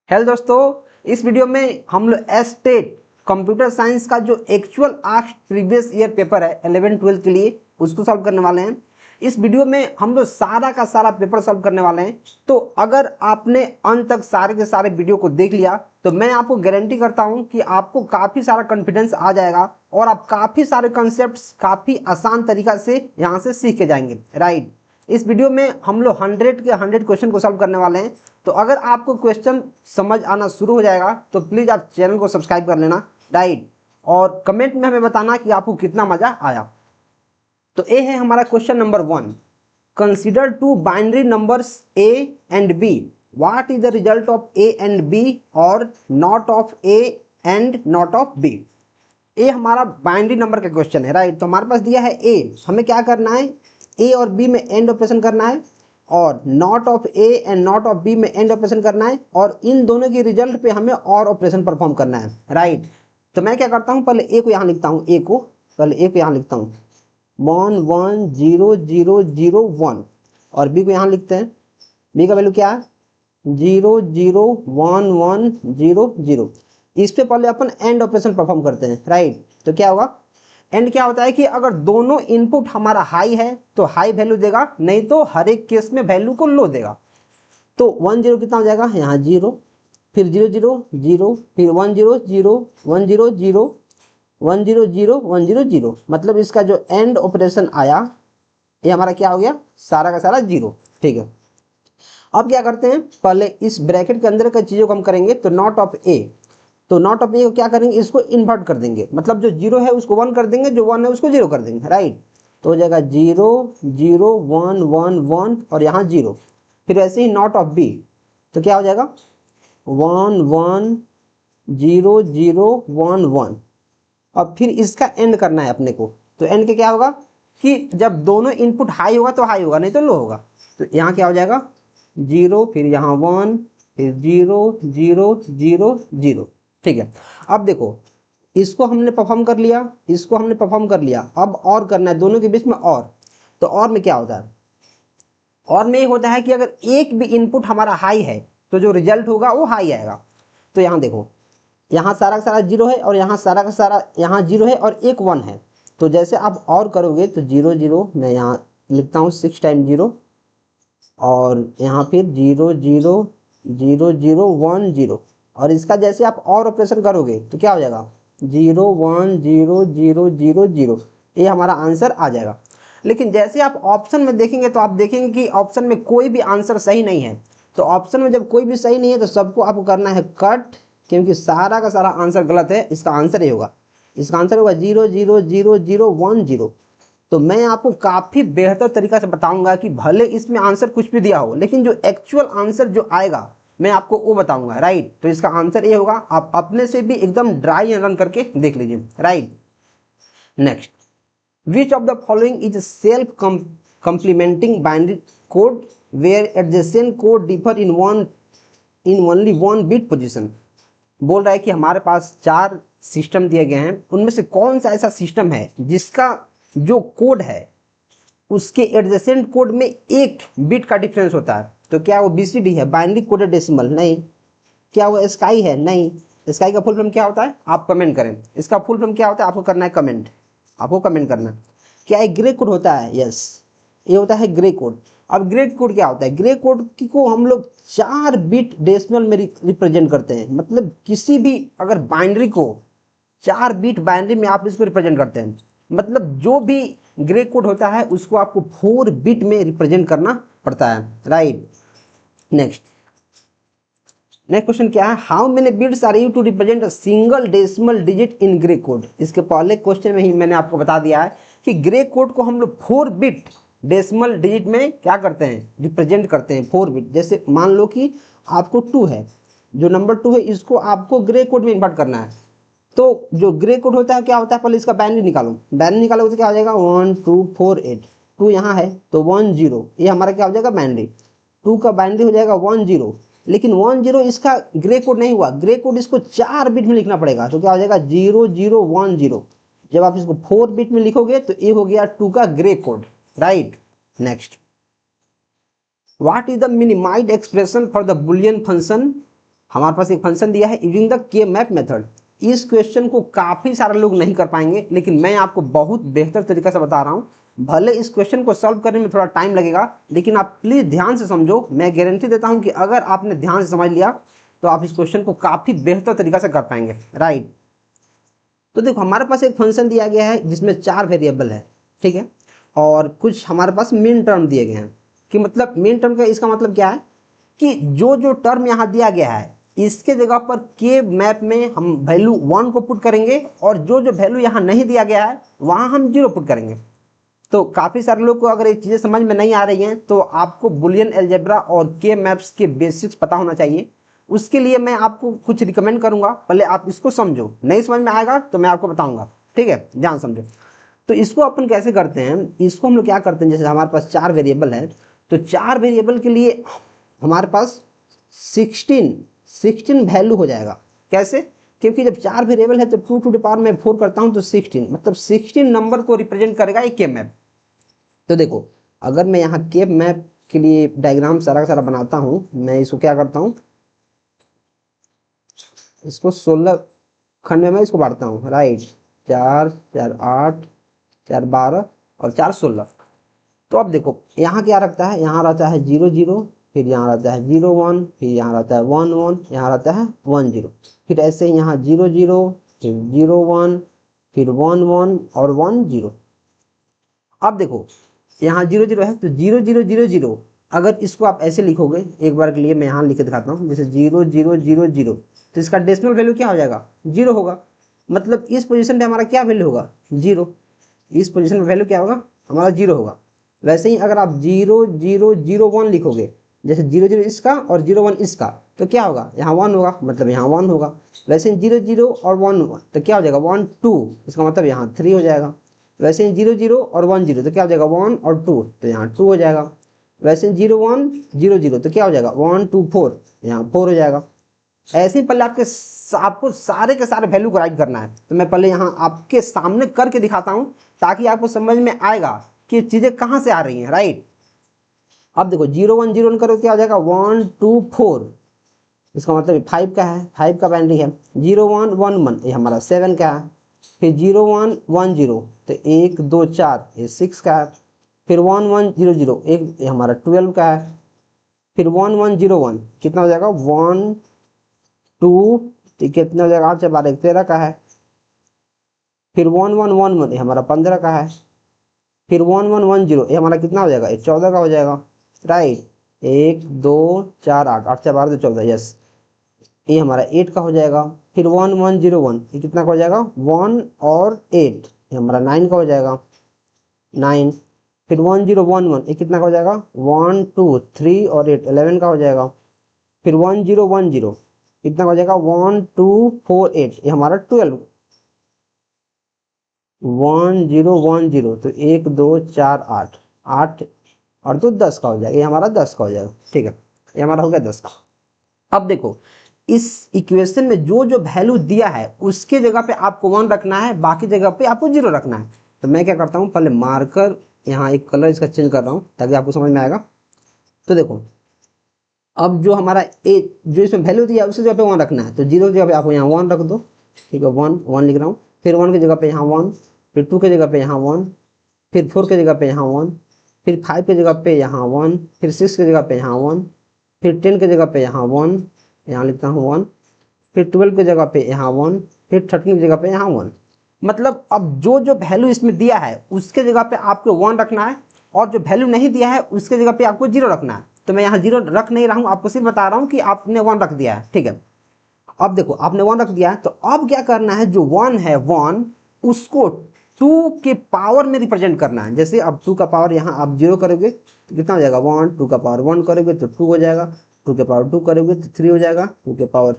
Hello दोस्तों, इस video में हम लोग एस्टेट कंप्यूटर साइंस का जो actual asked previous year paper है 11-12 के लिए उसको सॉल्व करने वाले हैं। इस वीडियो में हम लोग सारा का सारा पेपर सॉल्व करने वाले हैं। तो अगर आपने अंत तक सारे के सारे वीडियो को देख लिया तो मैं आपको गारंटी करता हूं कि आपको काफ़ी सारा कॉन्फिडेंस आ जाएगा और आप काफ़ी सारे कॉन्सेप्ट्स काफ़ी आसान तरीका से यहाँ से सीख के जाएंगे। राइट, इस वीडियो में हम लोग 100 के 100 क्वेश्चन को सॉल्व करने वाले हैं। तो अगर आपको क्वेश्चन समझ आना शुरू हो जाएगा तो प्लीज़ आप चैनल को सब्सक्राइब कर लेना। राइट, और कमेंट में हमें बताना कि आपको कितना मज़ा आया। तो ये है हमारा question number 1। Consider two binary numbers a and b, what is the result of a and b और not of a and not of b। ये हमारा बाइनरी नंबर का क्वेश्चन है। राइट, तो हमारे पास दिया है a, हमें क्या करना है, a और b में एंड ऑपरेशन करना है और not of a and not of b में एंड ऑपरेशन करना है और इन दोनों के रिजल्ट पे हमें और ऑपरेशन परफॉर्म करना है। राइट, तो मैं क्या करता हूँ, पहले a को यहाँ लिखता हूँ, a को यहाँ लिखता हूँ 1 1 0 0 0 1 और b को यहाँ लिखते हैं, b का वैल्यू क्या है 0 0 1 1 0 0। इस पे पहले अपन एंड ऑपरेशन परफॉर्म करते हैं। राइट, तो क्या होगा, एंड क्या होता है कि अगर दोनों इनपुट हमारा हाई है तो हाई वैल्यू देगा, नहीं तो हर एक केस में वैल्यू को लो देगा। तो 1 0 कितना हो जाएगा, यहाँ 0, फिर 0 0 0, फिर 1 0 0 1 0 0 1 0 0 1 0 0, मतलब इसका जो एंड ऑपरेशन आया ये हमारा क्या हो गया, सारा का सारा 0। ठीक है, अब क्या करते हैं, पहले इस ब्रैकेट के अंदर की चीज़ों को हम करेंगे। तो नॉट ऑफ ए, तो नॉट ऑफ ए को क्या करेंगे, इसको इन्वर्ट कर देंगे, मतलब जो 0 है उसको 1 कर देंगे, जो 1 है उसको 0 कर देंगे। राइट, तो हो जाएगा 0 0 1 1 1 और यहाँ 0। फिर ऐसे ही नॉट ऑफ बी, तो क्या हो जाएगा 1 1 0 0 1 1। अब फिर इसका एंड करना है अपने को। तो एंड के क्या होगा कि जब दोनों इनपुट हाई होगा तो हाई होगा, नहीं तो लो होगा। तो यहाँ क्या हो जाएगा 0, फिर यहाँ 1, फिर 0 0 0 0। ठीक है, अब देखो इसको हमने परफॉर्म कर लिया, इसको हमने परफॉर्म कर लिया, अब और करना है दोनों के बीच में और। तो और में क्या होता है, और में ये होता है कि अगर एक भी इनपुट हमारा हाई है तो जो रिजल्ट होगा वो हाई आएगा। तो यहाँ देखो, यहाँ सारा का सारा 0 है और यहाँ सारा का सारा यहाँ 0 है और एक 1 है। तो जैसे आप और करोगे तो 0 0, मैं यहाँ लिखता हूँ 6 टाइम 0 और यहाँ फिर 0 0 0 0 1 0 और इसका जैसे आप और ऑपरेशन करोगे तो क्या हो जाएगा 0 1 0 0 0 0, ये हमारा आंसर आ जाएगा। लेकिन जैसे आप ऑप्शन में देखेंगे तो आप देखेंगे कि ऑप्शन में कोई भी आंसर सही नहीं है। तो ऑप्शन में जब कोई भी सही नहीं है तो सबको आपको करना है कट, क्योंकि सारा का सारा आंसर गलत है। इसका आंसर ये होगा, इसका आंसर होगा 0 0 0 0 1 0। तो मैं आपको काफ़ी बेहतर तरीका से बताऊंगा कि भले इसमें आंसर कुछ भी दिया हो लेकिन जो एक्चुअल आंसर जो आएगा मैं आपको वो बताऊंगा। राइट, तो इसका आंसर ये होगा, आप अपने से भी एकदम ड्राई एंड रन करके देख लीजिए। Right, next, which of the following is self complementing binary code where adjacent code differ in only one bit position. बोल रहा है कि हमारे पास 4 सिस्टम दिए गए हैं, उनमें से कौन सा ऐसा सिस्टम है जिसका जो कोड है उसके एडजेसेंट कोड में 1 बिट का डिफरेंस होता है। तो क्या वो BCD है, बाइनरी कोडेड डेसिमल? नहीं। क्या वो स्काई है? नहीं। स्काई का फुल फॉर्म क्या होता है, आप कमेंट करें। इसका फुल फॉर्म क्या होता है, आपको करना है कमेंट, आपको कमेंट करना है। क्या एक ग्रे कोड होता है? यस, ये होता है ग्रे कोड। अब ग्रे कोड क्या होता है, ग्रे कोड को हम लोग 4 बिट डेसिमल में रिप्रेजेंट करते हैं। मतलब किसी भी अगर बाइनरी को 4 बिट बाइनरी में आप इसको रिप्रेजेंट करते हैं, मतलब जो भी ग्रे कोड होता है उसको आपको 4 बिट में रिप्रेजेंट करना पड़ता है। राइट, नेक्स्ट क्वेश्चन क्या है, how many bits are you to represent a single decimal digit in gray code. इसके पहले क्वेश्चन में ही मैंने आपको बता दिया है कि ग्रे कोड को हम लोग 4 बिट डेसिमल डिजिट में क्या करते हैं, रिप्रेजेंट करते हैं 4 बिट। जैसे मान लो कि आपको 2 है, जो नंबर 2 है इसको आपको ग्रे कोड में इन्वर्ट करना है। तो जो ग्रे कोड होता है क्या होता है, पहले इसका बाइनरी निकालो, बाइनरी निकालोगे तो क्या हो जाएगा 1 2 4 8, 2 यहाँ है तो 1 0, ये हमारा क्या हो जाएगा बाइनरी। 2 का बाइनरी हो जाएगा 1 0, लेकिन 1 0 इसका ग्रे कोड नहीं हुआ, ग्रे कोड इसको 4 बिट में लिखना पड़ेगा। तो क्या हो जाएगा 0 0 1 0। जब आप इसको 4 बिट में लिखोगे तो ये हो गया 2 का grey code. Right, next, what is the minimised expression for the Boolean function हमारे पास एक फंक्शन दिया है यूजिंग द के मैप मेथड। इस क्वेश्चन को काफ़ी सारे लोग नहीं कर पाएंगे, लेकिन मैं आपको बहुत बेहतर तरीके से बता रहा हूँ। भले इस क्वेश्चन को सॉल्व करने में थोड़ा टाइम लगेगा, लेकिन आप प्लीज़ ध्यान से समझो। मैं गारंटी देता हूँ कि अगर आपने ध्यान से समझ लिया तो आप इस क्वेश्चन को काफ़ी बेहतर तरीके से कर पाएंगे, राइट। तो देखो हमारे पास एक फंक्शन दिया गया है जिसमें 4 वेरिएबल है, ठीक है, और कुछ हमारे पास मिन टर्म दिए गए हैं। कि मतलब मिन टर्म का इसका मतलब क्या है कि जो जो टर्म यहाँ दिया गया है इसके जगह पर के मैप में हम वैल्यू 1 को पुट करेंगे, और जो जो वैल्यू यहाँ नहीं दिया गया है वहाँ हम 0 पुट करेंगे। तो काफ़ी सारे लोग को अगर ये चीज़ें समझ में नहीं आ रही हैं तो आपको बुलियन अलजेब्रा और के मैप्स के बेसिक्स पता होना चाहिए। उसके लिए मैं आपको कुछ रिकमेंड करूंगा, पहले आप इसको समझो, नहीं समझ में आएगा तो मैं आपको बताऊंगा, ठीक है, ध्यान समझो। तो इसको अपन कैसे करते हैं, इसको हम लोग क्या करते हैं, जैसे हमारे पास 4 वेरिएबल है तो 4 वेरिएबल के लिए हमारे पास 16 वैल्यू हो जाएगा। कैसे, क्योंकि जब 4 वेरिएबल है तो 2 टू द पावर में 4 करता हूं तो 16, मतलब 16 नंबर को रिप्रेजेंट करेगा एक के मैप। तो देखो अगर मैं यहाँ के मैप के लिए डायग्राम सारा का सारा बनाता हूँ, मैं इसको क्या करता हूँ, इसको 16 खंड में मैं इसको बांटता हूँ, राइट। 4 4 8 4 12 और 4 16। तो अब देखो यहाँ क्या रखता है, यहाँ रहता है 0 0, फिर यहाँ रहता है 0 1, फिर यहाँ रहता है 1 1, यहाँ रहता है 1 0, फिर ऐसे ही यहाँ 0 0, फिर 0 1, फिर 1 1 और 1 0। अब देखो यहाँ 0 0 है तो 0 0 0 0, अगर इसको आप ऐसे लिखोगे, एक बार के लिए मैं यहाँ लिख के दिखाता हूँ, जैसे 0 0 0 0, तो इसका डेसिमल वैल्यू क्या हो जाएगा, 0 होगा। मतलब इस पोजीशन पे हमारा क्या वैल्यू होगा, 0। इस पोजीशन पे वैल्यू क्या होगा, हमारा 0 होगा। वैसे ही अगर आप 0 0 0 1 लिखोगे, जैसे 0 0 इसका और 0 1 इसका, तो क्या होगा, यहाँ 1 होगा, मतलब यहाँ 1 होगा। वैसे ही 0 0 और 1 तो क्या हो जाएगा, 1 2, इसका मतलब यहाँ 3 हो जाएगा। वैसे ही 0 0 और 1 0 तो क्या हो जाएगा, 1 और 2, तो यहाँ 2 हो जाएगा। वैसे 0 1 0 0 तो क्या हो जाएगा, 1 2 4, यहाँ 4 हो जाएगा। ऐसे ही पहले आपको सारे के सारे वैल्यू को राइट करना है। तो मैं पहले यहाँ आपके सामने करके दिखाता हूँ ताकि आपको समझ में आएगा कि चीजें कहाँ से आ रही हैं, राइट। अब देखो 0 1 0 1 करो, क्या हो जाएगा, 1 2 4, इसका मतलब 5 का है, 5 का बाइनरी है। 0 1 1 1 ये हमारा 7 का है। फिर 0 1 1 0 तो 1 2 4 ये 6 का है। फिर 1 1 0 0 एक ये हमारा 12 का है। फिर 1 1 0 1 कितना हो जाएगा, 1 2 कितना हो जाएगा, 8 से 12 13 का है। फिर 1 1 1 1 ये हमारा 15 का है। फिर 1 1 1 0 ये हमारा कितना हो जाएगा, ये 14 का हो जाएगा, राइट। 1 2 4 8, 8 से 12 तो 14, यस, ये हमारा 8 का हो जाएगा। फिर 1 1 0 1 ये कितना का हो जाएगा, 1 और 8 ये हमारा 9 का हो जाएगा, 9। फिर 1 0 1 1 ये कितना का हो जाएगा, 1 2 3 और 8 11 का हो जाएगा। फिर 1 0 1 0 कितना का हो जाएगा, 1 2 4 8 ये हमारा 12। 1 0 1 0 तो 1 2 4 8 8 और तो 10 का हो जाएगा, ये हमारा 10 का हो जाएगा, ठीक है, ये हमारा हो गया 10 का। अब देखो इस इक्वेशन में जो जो वैल्यू दिया है उसके जगह पे आपको 1 रखना है, बाकी जगह पे आपको 0 रखना है। तो मैं क्या करता हूँ, पहले मार्कर यहाँ एक कलर इसका चेंज कर रहा हूँ ताकि आपको समझ में आएगा। तो देखो अब जो हमारा जो इसमें वैल्यू दिया है उसकी जगह पे 1 रखना है, तो 0 की जगह पे आपको यहाँ 1 रख दो, ठीक है, 1 1 लिख रहा हूँ। फिर 1 की जगह पे यहाँ 1, फिर 2 की जगह पे यहाँ 1, फिर 4 की जगह पे यहाँ 1, फिर 5 की जगह पे यहाँ 1, फिर 6 की जगह पे यहाँ 1, फिर 10 की जगह पे यहाँ 1, यहाँ लिखता हूँ 1, फिर 12 की जगह पे यहाँ 1, फिर 13 की जगह पे यहाँ 1। मतलब अब जो जो वैल्यू इसमें दिया है उसके जगह पे आपको 1 रखना है, और जो वैल्यू नहीं दिया है उसके जगह पे आपको 0 रखना है। तो मैं यहाँ 0 रख नहीं रहा हूँ, आपको सिर्फ बता रहा हूँ कि आपने 1 रख दिया है, ठीक है। अब देखो आपने 1 रख दिया है, तो अब क्या करना है, जो 1 है 1 उसको 2 के पावर में रिप्रेजेंट करना है। जैसे अब 2 का पावर यहाँ आप 0 करोगे तो कितना हो जाएगा, 1, 2 का पावर 1 करोगे तो 2 हो जाएगा, 2 के पावर 2 करोगे तो 3 हो जाएगा, 2 के पावर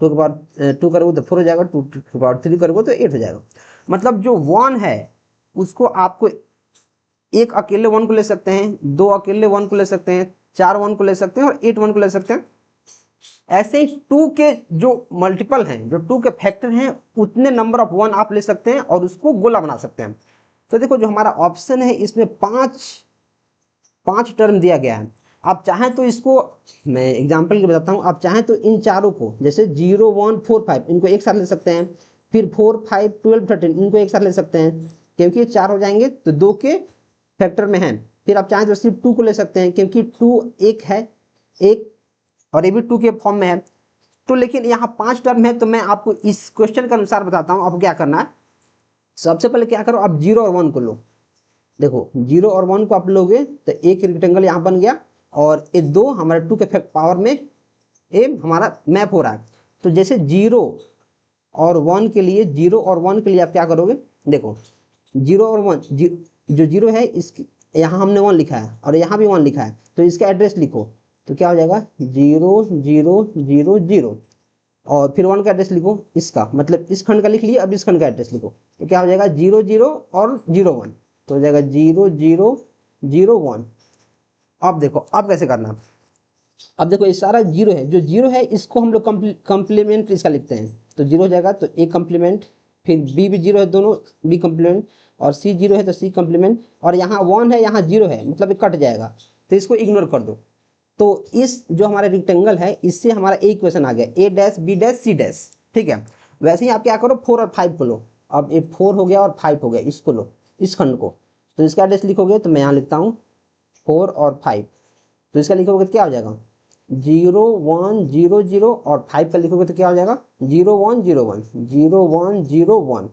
2 करोगे तो 4 हो जाएगा, 2 के पावर 3 करोगे तो 8 हो जाएगा। मतलब जो 1 है उसको आपको एक अकेले 1 को ले सकते हैं, 2 अकेले 1 को ले सकते हैं, 4 1 को ले सकते हैं और 8 1 को ले सकते हैं। ऐसे ही 2 के जो मल्टीपल हैं, जो 2 के फैक्टर हैं, उतने नंबर ऑफ 1 आप ले सकते हैं और उसको गोला बना सकते हैं। तो देखो जो हमारा ऑप्शन है इसमें 5 टर्म दिया गया है। आप चाहें तो इसको मैं एग्जांपल के बताता हूँ, आप चाहें तो इन चारों को जैसे 0 1 4 5 इनको एक साथ ले सकते हैं, फिर 4 5 12 13 इनको एक साथ ले सकते हैं क्योंकि ये 4 हो जाएंगे तो 2 के फैक्टर में है। फिर आप चाहें तो सिर्फ 2 को ले सकते हैं क्योंकि 2 एक है, एक और ये भी 2 के फॉर्म में है। तो लेकिन यहाँ 5 टर्म है तो मैं आपको इस क्वेश्चन के अनुसार बताता हूँ आपको क्या करना है। सबसे पहले क्या करो, आप 0 और 1 को लो। देखो 0 और 1 को आप लोगे तो एक रेक्टेंगल यहाँ बन गया और ये 2 हमारे 2 के पावर में ये हमारा मैप हो रहा है। तो जैसे 0 और 1 के लिए, 0 और 1 के लिए आप क्या करोगे, देखो 0 और 1 जो 0 है इसकी यहाँ हमने 1 लिखा है और यहाँ भी 1 लिखा है तो इसका एड्रेस लिखो तो क्या हो जाएगा 0 0 0 0 और फिर 1 का एड्रेस लिखो, इसका मतलब इस खंड का लिख लिया, अब इस खंड का एड्रेस लिखो तो क्या हो जाएगा 0 0 और 0 1 तो हो जाएगा 0 0 0 1। अब देखो अब कैसे करना, अब देखो ये सारा 0 है, जो 0 है इसको हम लोग कंप्लीमेंट इसका लिखते हैं तो 0 हो जाएगा तो ए कंप्लीमेंट, फिर बी भी 0 है दोनों बी कंप्लीमेंट और सी 0 है तो सी कंप्लीमेंट और यहाँ 1 है यहाँ 0 है मतलब ये कट जाएगा तो इसको इग्नोर कर दो। तो इस जो हमारा रेक्टेंगल है इससे हमारा एक इक्वेशन आ गया A dash B dash C dash, ठीक है। वैसे ही आप क्या करो 4 और 5 को लो, अब ये 4 हो गया और 5 हो गया, इसको लो इस खंड को तो इसका एड्रेस लिखोगे तो मैं यहाँ लिखता हूँ 4 और 5 तो इसका लिखोगे तो क्या हो जाएगा 0 1 0 0 और 5 का लिखोगे तो क्या हो जाएगा 0 1 0 1 0 1 0 1।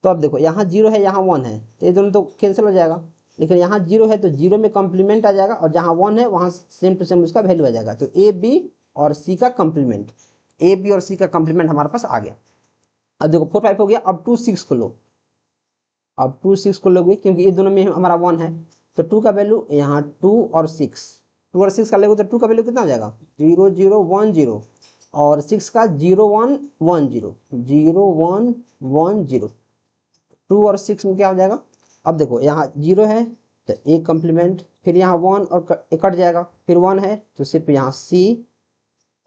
तो अब देखो यहाँ 0 है यहाँ 1 है तो ये दोनों तो कैंसिल हो जाएगा, लेकिन यहाँ 0 है तो 0 में कॉम्प्लीमेंट आ जाएगा और जहाँ 1 है वहाँ सेम टू सेम उसका वैल्यू आ जाएगा। तो ए बी और सी का कॉम्प्लीमेंट, ए बी और सी का कॉम्प्लीमेंट हमारे पास आ गया। अब देखो 4 5 हो गया, अब 2 6 को लो, अब 2 6 को लोगे क्योंकि ये दोनों में हमारा 1 है तो 2 का वैल्यू यहाँ 2 और 6 का लोगे तो 2 का वैल्यू कितना हो जाएगा 0 0 1 0 और 6 का 0 1 1 0 0 1 1 0, 2 और 6 में क्या हो जाएगा। अब देखो यहाँ 0 है तो ए कंप्लीमेंट, फिर यहाँ 1 और कट जाएगा, फिर 1 है तो सिर्फ यहाँ सी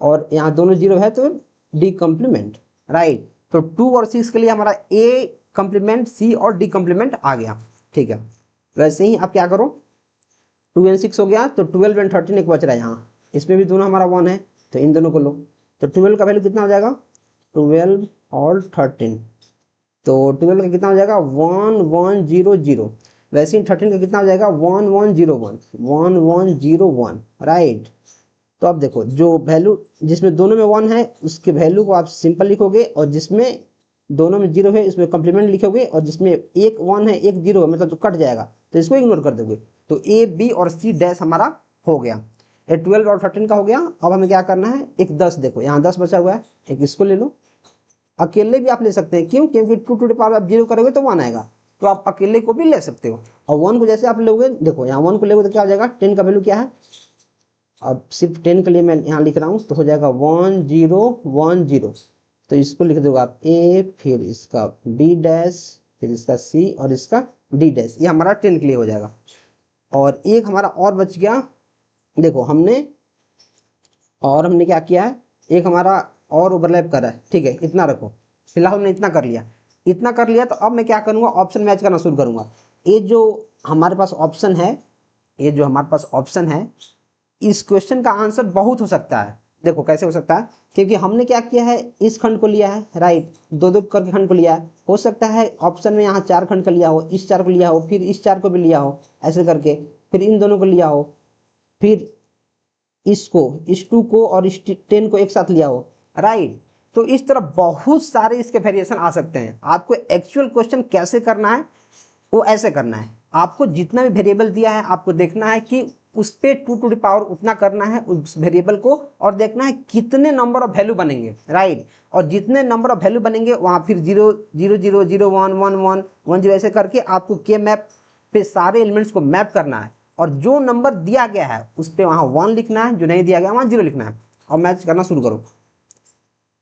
और यहाँ दोनों 0 है तो डी कंप्लीमेंट, राइट। तो 2 और 6 के लिए हमारा ए कंप्लीमेंट सी और डी कंप्लीमेंट आ गया, ठीक है। वैसे ही आप क्या करो 2 एंड 6 हो गया तो 12 एंड 13 एक बच रहा है, यहाँ इसमें भी दोनों हमारा 1 है तो इन दोनों को लो तो 12 का वैल्यू कितना हो जाएगा 12 और 13 तो 12 का कितना हो जाएगा 1 1 0 0। वैसे ही 13 का कितना हो जाएगा 1 1 0 1 1 1 0 1, राइट। तो अब देखो जो वैल्यू जिसमें दोनों में 1 है उसके वैल्यू को आप सिंपल लिखोगे और जिसमें दोनों में 0 है इसमें कॉम्प्लीमेंट लिखोगे और जिसमें एक 1 है एक 0 है मतलब तो कट जाएगा तो इसको इग्नोर कर दोगे। तो ए बी और सी डैश हमारा हो गया, ये 12 और 13 का हो गया। अब हमें क्या करना है एक 10, देखो यहाँ 10 बचा हुआ है, एक इसको ले लो, अकेले भी आप ले सकते हैं, क्यों क्योंकि 2 टू द पावर आप 0 करोगे तो 1 आएगा तो आप अकेले को भी ले सकते हो। और 1 को जैसे आप लोगे, देखो यहाँ 1 को लोगे तो क्या हो जाएगा 10 का वैल्यू क्या है, अब सिर्फ 10 के लिए मैं यहाँ लिख रहा हूँ तो हो जाएगा 1 0 1 0 तो इसको लिख दोगे आप ए, फिर इसका बी डैश, फिर इसका सी और इसका डी डैश, ये हमारा 10 के लिए हो जाएगा। और एक हमारा और बच गया, देखो हमने क्या किया है, एक हमारा और ओवरलैप कर रहा है, ठीक है इतना रखो, फिलहाल हमने इतना कर लिया, इतना कर लिया तो अब मैं क्या करूँगा ऑप्शन मैच करना शुरू करूँगा। ये जो हमारे पास ऑप्शन है, ये जो हमारे पास ऑप्शन है इस क्वेश्चन का आंसर बहुत हो सकता है। देखो कैसे हो सकता है, क्योंकि हमने क्या किया है इस खंड को लिया है, राइट, 2 करके खंड को लिया है, हो सकता है ऑप्शन में यहाँ 4 खंड का लिया हो, इस 4 को लिया हो, फिर इस 4 को भी लिया हो ऐसे करके, फिर इन दोनों को लिया हो, फिर इसको, इस 2 को और इस 10 को एक साथ लिया हो, राइट। तो इस तरह बहुत सारे इसके वेरिएशन आ सकते हैं। आपको एक्चुअल क्वेश्चन कैसे करना है वो ऐसे करना है, आपको जितना भी वेरिएबल दिया है आपको देखना है कि उस पे 2 टू द पावर उतना करना है उस वेरिएबल को और देखना है कितने नंबर ऑफ वैल्यू बनेंगे, राइट। और जितने नंबर ऑफ वैल्यू बनेंगे वहाँ फिर 0 0 0 0 1 1 1 1 0 ऐसे करके आपको के मैप पे सारे एलिमेंट्स को मैप करना है और जो नंबर दिया गया है उस पर वहाँ 1 लिखना है, जो नहीं दिया गया वहाँ 0 लिखना है और मैच करना शुरू करो।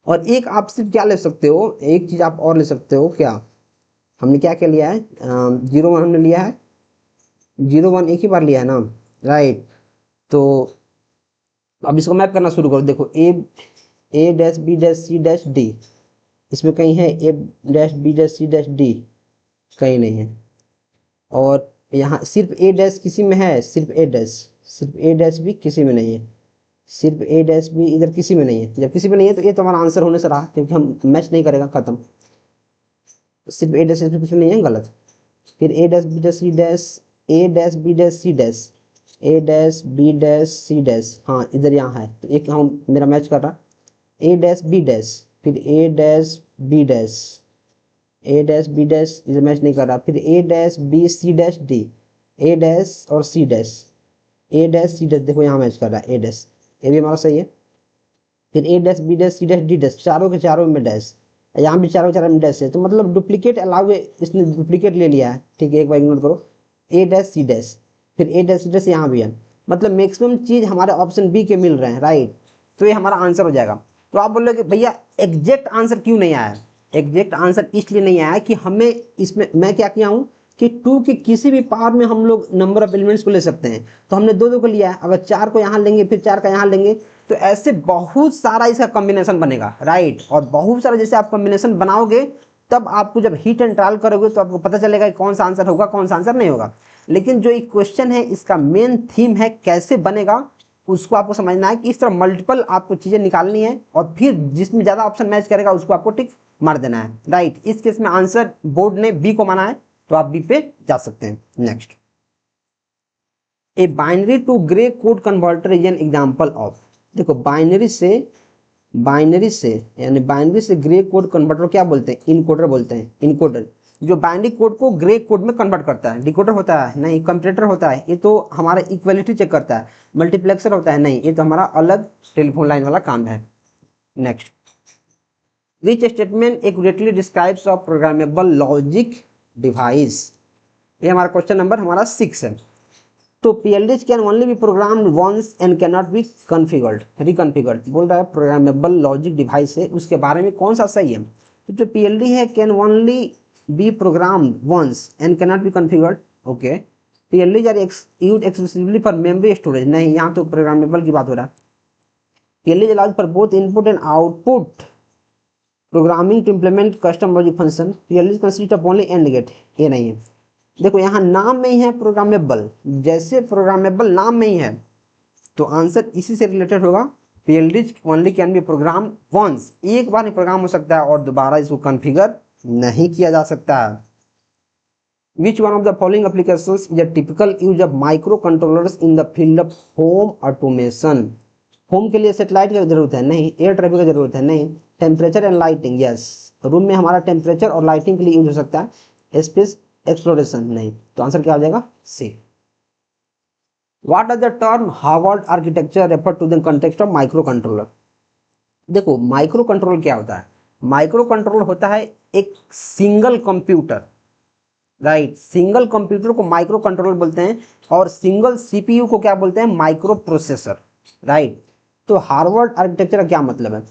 और एक आप सिर्फ क्या ले सकते हो, एक चीज़ आप और ले सकते हो, क्या हमने क्या क्या लिया है 0 1 हमने लिया है, 0 1 एक ही बार लिया है ना, राइट। तो अब इसको मैप करना शुरू करो, देखो A dash B dash C dash D, इसमें कहीं है A dash B dash C dash D, कहीं नहीं है। और यहाँ सिर्फ ए डैश किसी में है, सिर्फ ए डैश, सिर्फ ए डैश बी किसी में नहीं है, सिर्फ ए डैश बी इधर किसी में नहीं है। जब किसी में नहीं है तो ये तो हमारा आंसर होने से रहा, क्योंकि हम मैच नहीं करेगा, खत्म। सिर्फ ए डैश किसी में नहीं है, गलत। फिर A dash B dash C dash, A dash B dash C dash, A dash B dash C dash, हाँ इधर यहाँ है तो एक हम मेरा मैच कर रहा। ए डैश बी डैश, फिर A dash B dash, A dash B dash इधर मैच नहीं कर रहा। फिर A dash B C dash D, A dash और C dash, A dash C dash, देखो यहाँ मैच कर रहा है ए डैश, ये भी हमारा सही है। फिर A dash B dash C dash D dash, चारों के चारों में डैश, यहाँ भी चारों चारों में डैश है, तो मतलब डुप्लीकेट अलाउ है, इसने डुप्लीकेट ले लिया है, ठीक है। एक बार इग्नोर करो, ए डैश सी डैश, फिर ए डैश सी डैश यहाँ भी है, मतलब मैक्सिमम चीज हमारे ऑप्शन बी के मिल रहे हैं, राइट। तो ये हमारा आंसर हो जाएगा। तो आप बोल रहे कि भैया एग्जैक्ट आंसर क्यों नहीं आया? एग्जैक्ट आंसर इसलिए नहीं आया कि हमें इसमें मैं क्या किया हूँ कि 2 के किसी भी पावर में हम लोग नंबर ऑफ एलिमेंट्स को ले सकते हैं, तो हमने 2 2 को लिया है। अगर 4 को यहाँ लेंगे फिर 4 का यहाँ लेंगे, तो ऐसे बहुत सारा इसका कॉम्बिनेशन बनेगा, राइट। और बहुत सारा जैसे आप कॉम्बिनेशन बनाओगे तब आपको जब हीट एंड ट्रायल करोगे तो आपको पता चलेगा कि कौन सा आंसर होगा कौन सा आंसर नहीं होगा। लेकिन जो एक क्वेश्चन है इसका मेन थीम है कैसे बनेगा, उसको आपको समझना है कि इस तरह मल्टीपल आपको चीजें निकालनी है और फिर जिसमें ज्यादा ऑप्शन मैच करेगा उसको आपको टिक मार देना है, राइट। इस केस में आंसर बोर्ड ने बी को माना है, तो आप बी पे जा सकते हैं। Next, a binary to gray code converter is an example of. देखो बाइनरी से यानी बाइनरी से ग्रे कोड कन्वर्टर क्या बोलते हैं? इनकोडर बोलते हैं। इनकोडर जो बाइनरी कोड को ग्रे कोड में कन्वर्ट करता है। डिकोडर होता है नहीं, कंपैरेटर होता है, ये तो हमारा इक्वलिटी चेक करता है। मल्टीप्लेक्सर होता है नहीं, ये तो हमारा अलग टेलीफोन लाइन वाला काम है। Next, which statement accurately describes a programmable logic device. ये हमारा क्वेश्चन नंबर हमारा 6 है। तो PLDs can only be programmed once and can not be configured, reconfigured. बोल रहा है प्रोग्रामेबल लॉजिक डिवाइस है, उसके बारे में कौन सा सही है? तो जो PLD है can only be programmed once and can not be configured. Okay, PLDs are used exclusively for memory storage. नहीं, यहाँ तो प्रोग्रामेबल की बात हो रहा है। PLD allows for both input and output programming to implement custom logic function. PLD consist of only and gate, ये नहीं है। देखो यहाँ नाम में ही है प्रोग्रामेबल, जैसे प्रोग्रामेबल नाम में ही है तो आंसर इसी से रिलेटेड होगा। PLD only can be program once, एक बार ही प्रोग्राम हो सकता है और दोबारा इसको कॉन्फ़िगर नहीं किया जा सकता है। Which one of the following applications is a typical use of micro controllers in the field of home automation. Home के लिए सेटेलाइट की जरूरत है नहीं, एयर ट्रैफिक की जरूरत है नहीं, temperature and lighting, yes room में हमारा टेम्परेचर और लाइटिंग के लिए यूज हो सकता है। स्पेस एक्सप्लोरेशन नहीं, तो आंसर क्या हो जाएगा? C. What does the term Harvard architecture refer to the context of micro controller. देखो माइक्रो कंट्रोलर क्या होता है? माइक्रो कंट्रोलर होता है एक single computer, right. Single computer को माइक्रो कंट्रोलर बोलते हैं और सिंगल CPU को क्या बोलते हैं? Micro processor, right. तो हार्वर्ड आर्किटेक्चर का क्या मतलब है?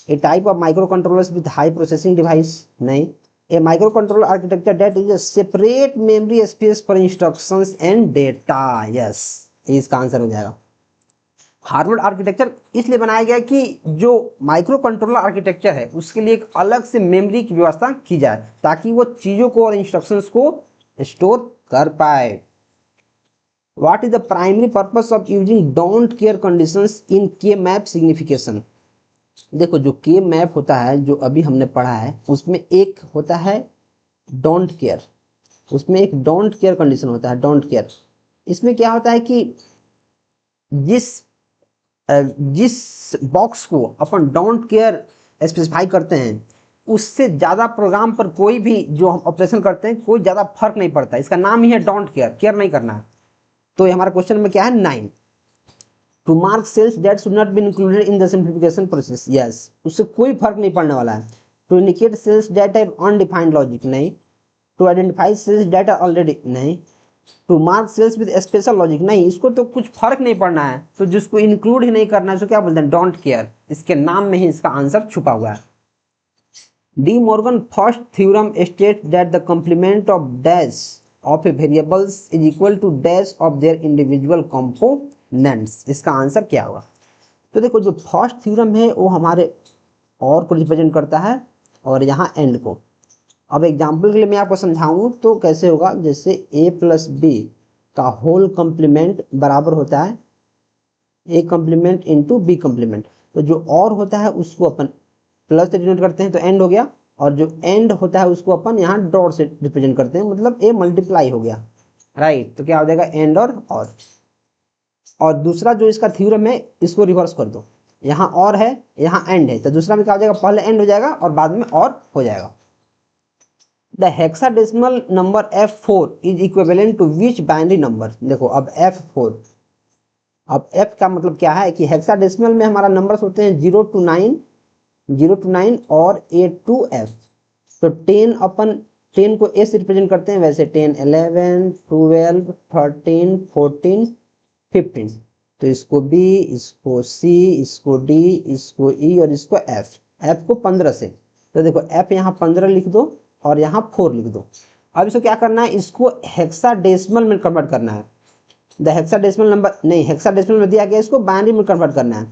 A type of micro controllers with high processing device, नहीं। A micro controller architecture that is a separate memory space for instructions and data, yes इसका आंसर हो जाएगा। हार्वर्ड आर्किटेक्चर इसलिए बनाया गया कि जो माइक्रो कंट्रोलर आर्किटेक्चर है उसके लिए एक अलग से मेमोरी की व्यवस्था की जाए ताकि वो चीजों को और इंस्ट्रक्शंस को स्टोर कर पाए। What is the primary purpose of using don't care conditions in K-map signification? देखो जो K-map होता है जो अभी हमने पढ़ा है उसमें एक होता है don't care, उसमें एक don't care condition होता है don't care। इसमें क्या होता है कि जिस बॉक्स को अपन don't care स्पेसिफाई करते हैं उससे ज़्यादा प्रोग्राम पर कोई भी जो हम ऑपरेशन करते हैं कोई ज़्यादा फर्क नहीं पड़ता। इसका नाम ही है don't care, केयर नहीं करना है। तो ये हमारा क्वेश्चन में क्या है? 9। To mark cells that should not be included in the simplification process, yes उससे कोई फर्क नहीं पड़ने वाला है। To indicate cells that have undefined logic, नहीं। To identify cells that are already, नहीं। To mark cells with special logic, नहीं इसको तो कुछ फर्क नहीं पड़ना है, तो जिसको इंक्लूड ही नहीं करना है उसको क्या बोलते हैं? Don't care. इसके नाम में ही इसका आंसर छुपा हुआ है। De Morgan first theorem state that the complement of dash of a variables is equal to dash of their individual components। इसका आंसर क्या होगा? तो देखो जो फर्स्ट थ्योरम है वो हमारे और को रिप्रेजेंट करता है और यहाँ एंड को। अब एग्जांपल के लिए मैं आपको समझाऊं तो कैसे होगा, जैसे a + b का होल कम्प्लीमेंट बराबर होता है A complement into B complement. तो जो और होता है उसको अपन प्लस से डिनोट करते हैं तो एंड हो गया, और जो एंड होता है उसको अपन यहाँ डॉट से रिप्रेजेंट करते हैं, मतलब ए मल्टीप्लाई हो गया, राइट। तो क्या हो जाएगा, एंड और दूसरा जो इसका थ्योरम है इसको रिवर्स कर दो, यहाँ और है यहाँ एंड है, तो दूसरा में क्या हो जाएगा, पहले एंड हो जाएगा और बाद में और हो जाएगा। The hexadecimal number F4 is equivalent to which binary number. देखो अब F4, अब F का मतलब क्या है कि हेक्साडेसिमल में हमारा नंबर्स होते हैं 0 to 9 और A to F। तो 10 अपन 10 को A से रिप्रेजेंट करते हैं, वैसे 10 11 12 13 14 15। तो इसको B, इसको C, इसको D, इसको E और इसको F को 15 से। तो देखो F यहाँ 15 लिख दो और यहाँ 4 लिख दो। अब इसको क्या करना है, इसको हेक्साडेसिमल में कन्वर्ट करना है। द हेक्साडेसिमल नंबर नहीं, हेक्साडेसिमल में दिया गया, इसको बाइनरी में कन्वर्ट करना है।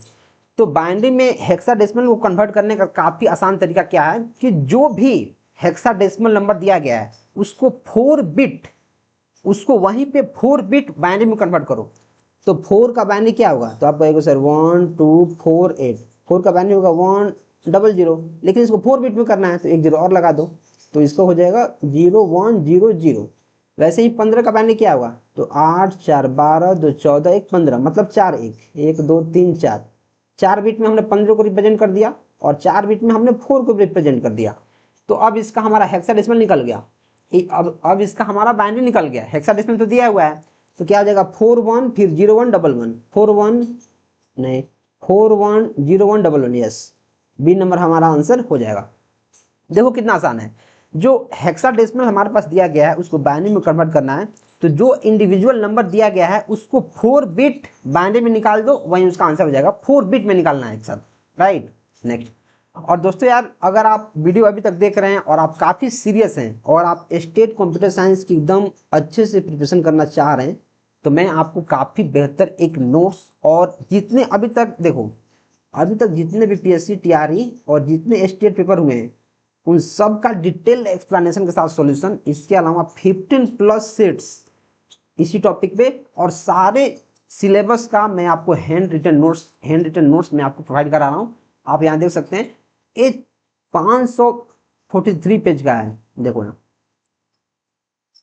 तो बाइनरी में हेक्साडेसिमल को कन्वर्ट करने का काफी आसान तरीका क्या है कि जो भी हेक्साडेसिमल नंबर दिया गया है उसको 4 बिट, उसको वहीं पे 4 बिट बाइनरी में कन्वर्ट करो। तो 4 का बाइनरी क्या होगा, तो आप कहेंगे सर 1 2 4 8, 4 का बाइनरी होगा 100, लेकिन इसको 4 बिट में करना है तो एक 0 और लगा दो, तो इसको हो जाएगा 0100। वैसे ही 15 का बाइनरी क्या होगा, तो 8 4 12 2 14 1 15, मतलब 4 1 2 3 4, 4 बिट में हमने 15 को रिप्रेजेंट कर दिया और 4 बिट में हमने 4 को रिप्रेजेंट कर दिया। तो अब इसका हमारा हेक्साडेसिमल निकल गया, अब इसका हमारा बाइनरी निकल गया। हेक्साडेसिमल तो दिया हुआ है, तो क्या हो जाएगा 41 फिर 0111 41 नहीं 410111, यस, बी नंबर हमारा आंसर हो जाएगा। देखो कितना आसान है, जो हेक्साडेसिमल हमारे पास दिया गया है उसको बाइनरी में कन्वर्ट करना है, तो जो इंडिविजुअल नंबर दिया गया है उसको 4 बिट बाइनरी में निकाल दो, वहीं उसका आंसर हो जाएगा। 4 बिट में निकालना है एक साथ, राइट। नेक्स्ट, और दोस्तों यार अगर आप वीडियो अभी तक देख रहे हैं और आप काफ़ी सीरियस हैं और आप स्टेट कंप्यूटर साइंस की एकदम अच्छे से प्रिपरेशन करना चाह रहे हैं, तो मैं आपको काफ़ी बेहतर एक नोट्स, और जितने अभी तक देखो, अभी तक जितने भी PSC TRE और जितने स्टेट पेपर हुए हैं उन सब का डिटेल एक्सप्लेनेशन के साथ सॉल्यूशन, इसके अलावा 15+ सेट्स इसी टॉपिक पे, और सारे सिलेबस का मैं आपको हैंड रिटन नोट्स मैं आपको प्रोवाइड करा रहा हूँ। आप यहाँ देख सकते हैं, ये 543 पेज का है, देखो ना,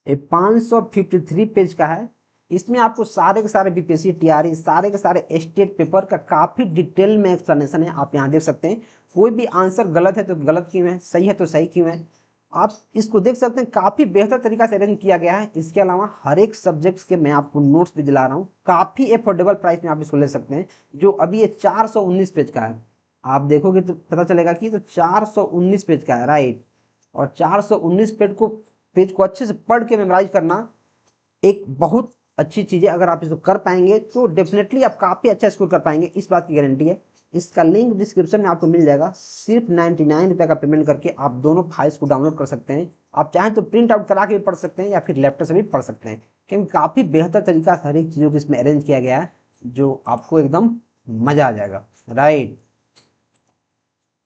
ये 553 पेज का है। इसमें आपको सारे के सारे BPSC TRE सारे के सारे स्टेट पेपर का काफी डिटेल में एक्सप्लेनेशन है, आप यहाँ देख सकते हैं। कोई भी आंसर गलत है तो गलत क्यों है, सही है तो सही क्यों है, आप इसको देख सकते हैं। काफी बेहतर तरीका से अरेंज किया गया है। इसके अलावा हर एक सब्जेक्ट्स के मैं आपको नोट्स भी दिला रहा हूँ, काफी अफोर्डेबल प्राइस में आप इसको ले सकते हैं। जो अभी ये 419 पेज का है, आप देखोगे तो पता चलेगा कि तो 419 पेज का है, राइट। और 419 पेज को अच्छे से पढ़ के मेमोराइज करना एक बहुत अच्छी चीज है। अगर आप इसको कर पाएंगे तो डेफिनेटली आप काफी अच्छा स्कोर कर पाएंगे, इस बात की गारंटी है। इसका लिंक डिस्क्रिप्शन में आपको मिल जाएगा। सिर्फ 99 रुपये का पेमेंट करके आप दोनों फाइल्स को डाउनलोड कर सकते हैं। आप चाहें तो प्रिंट आउट करा के भी पढ़ सकते हैं या फिर लैपटॉप से भी पढ़ सकते हैं, क्योंकि काफी बेहतर तरीका से हर एक चीजों को इसमें अरेंज किया गया है, जो आपको एकदम मजा आ जाएगा, राइट।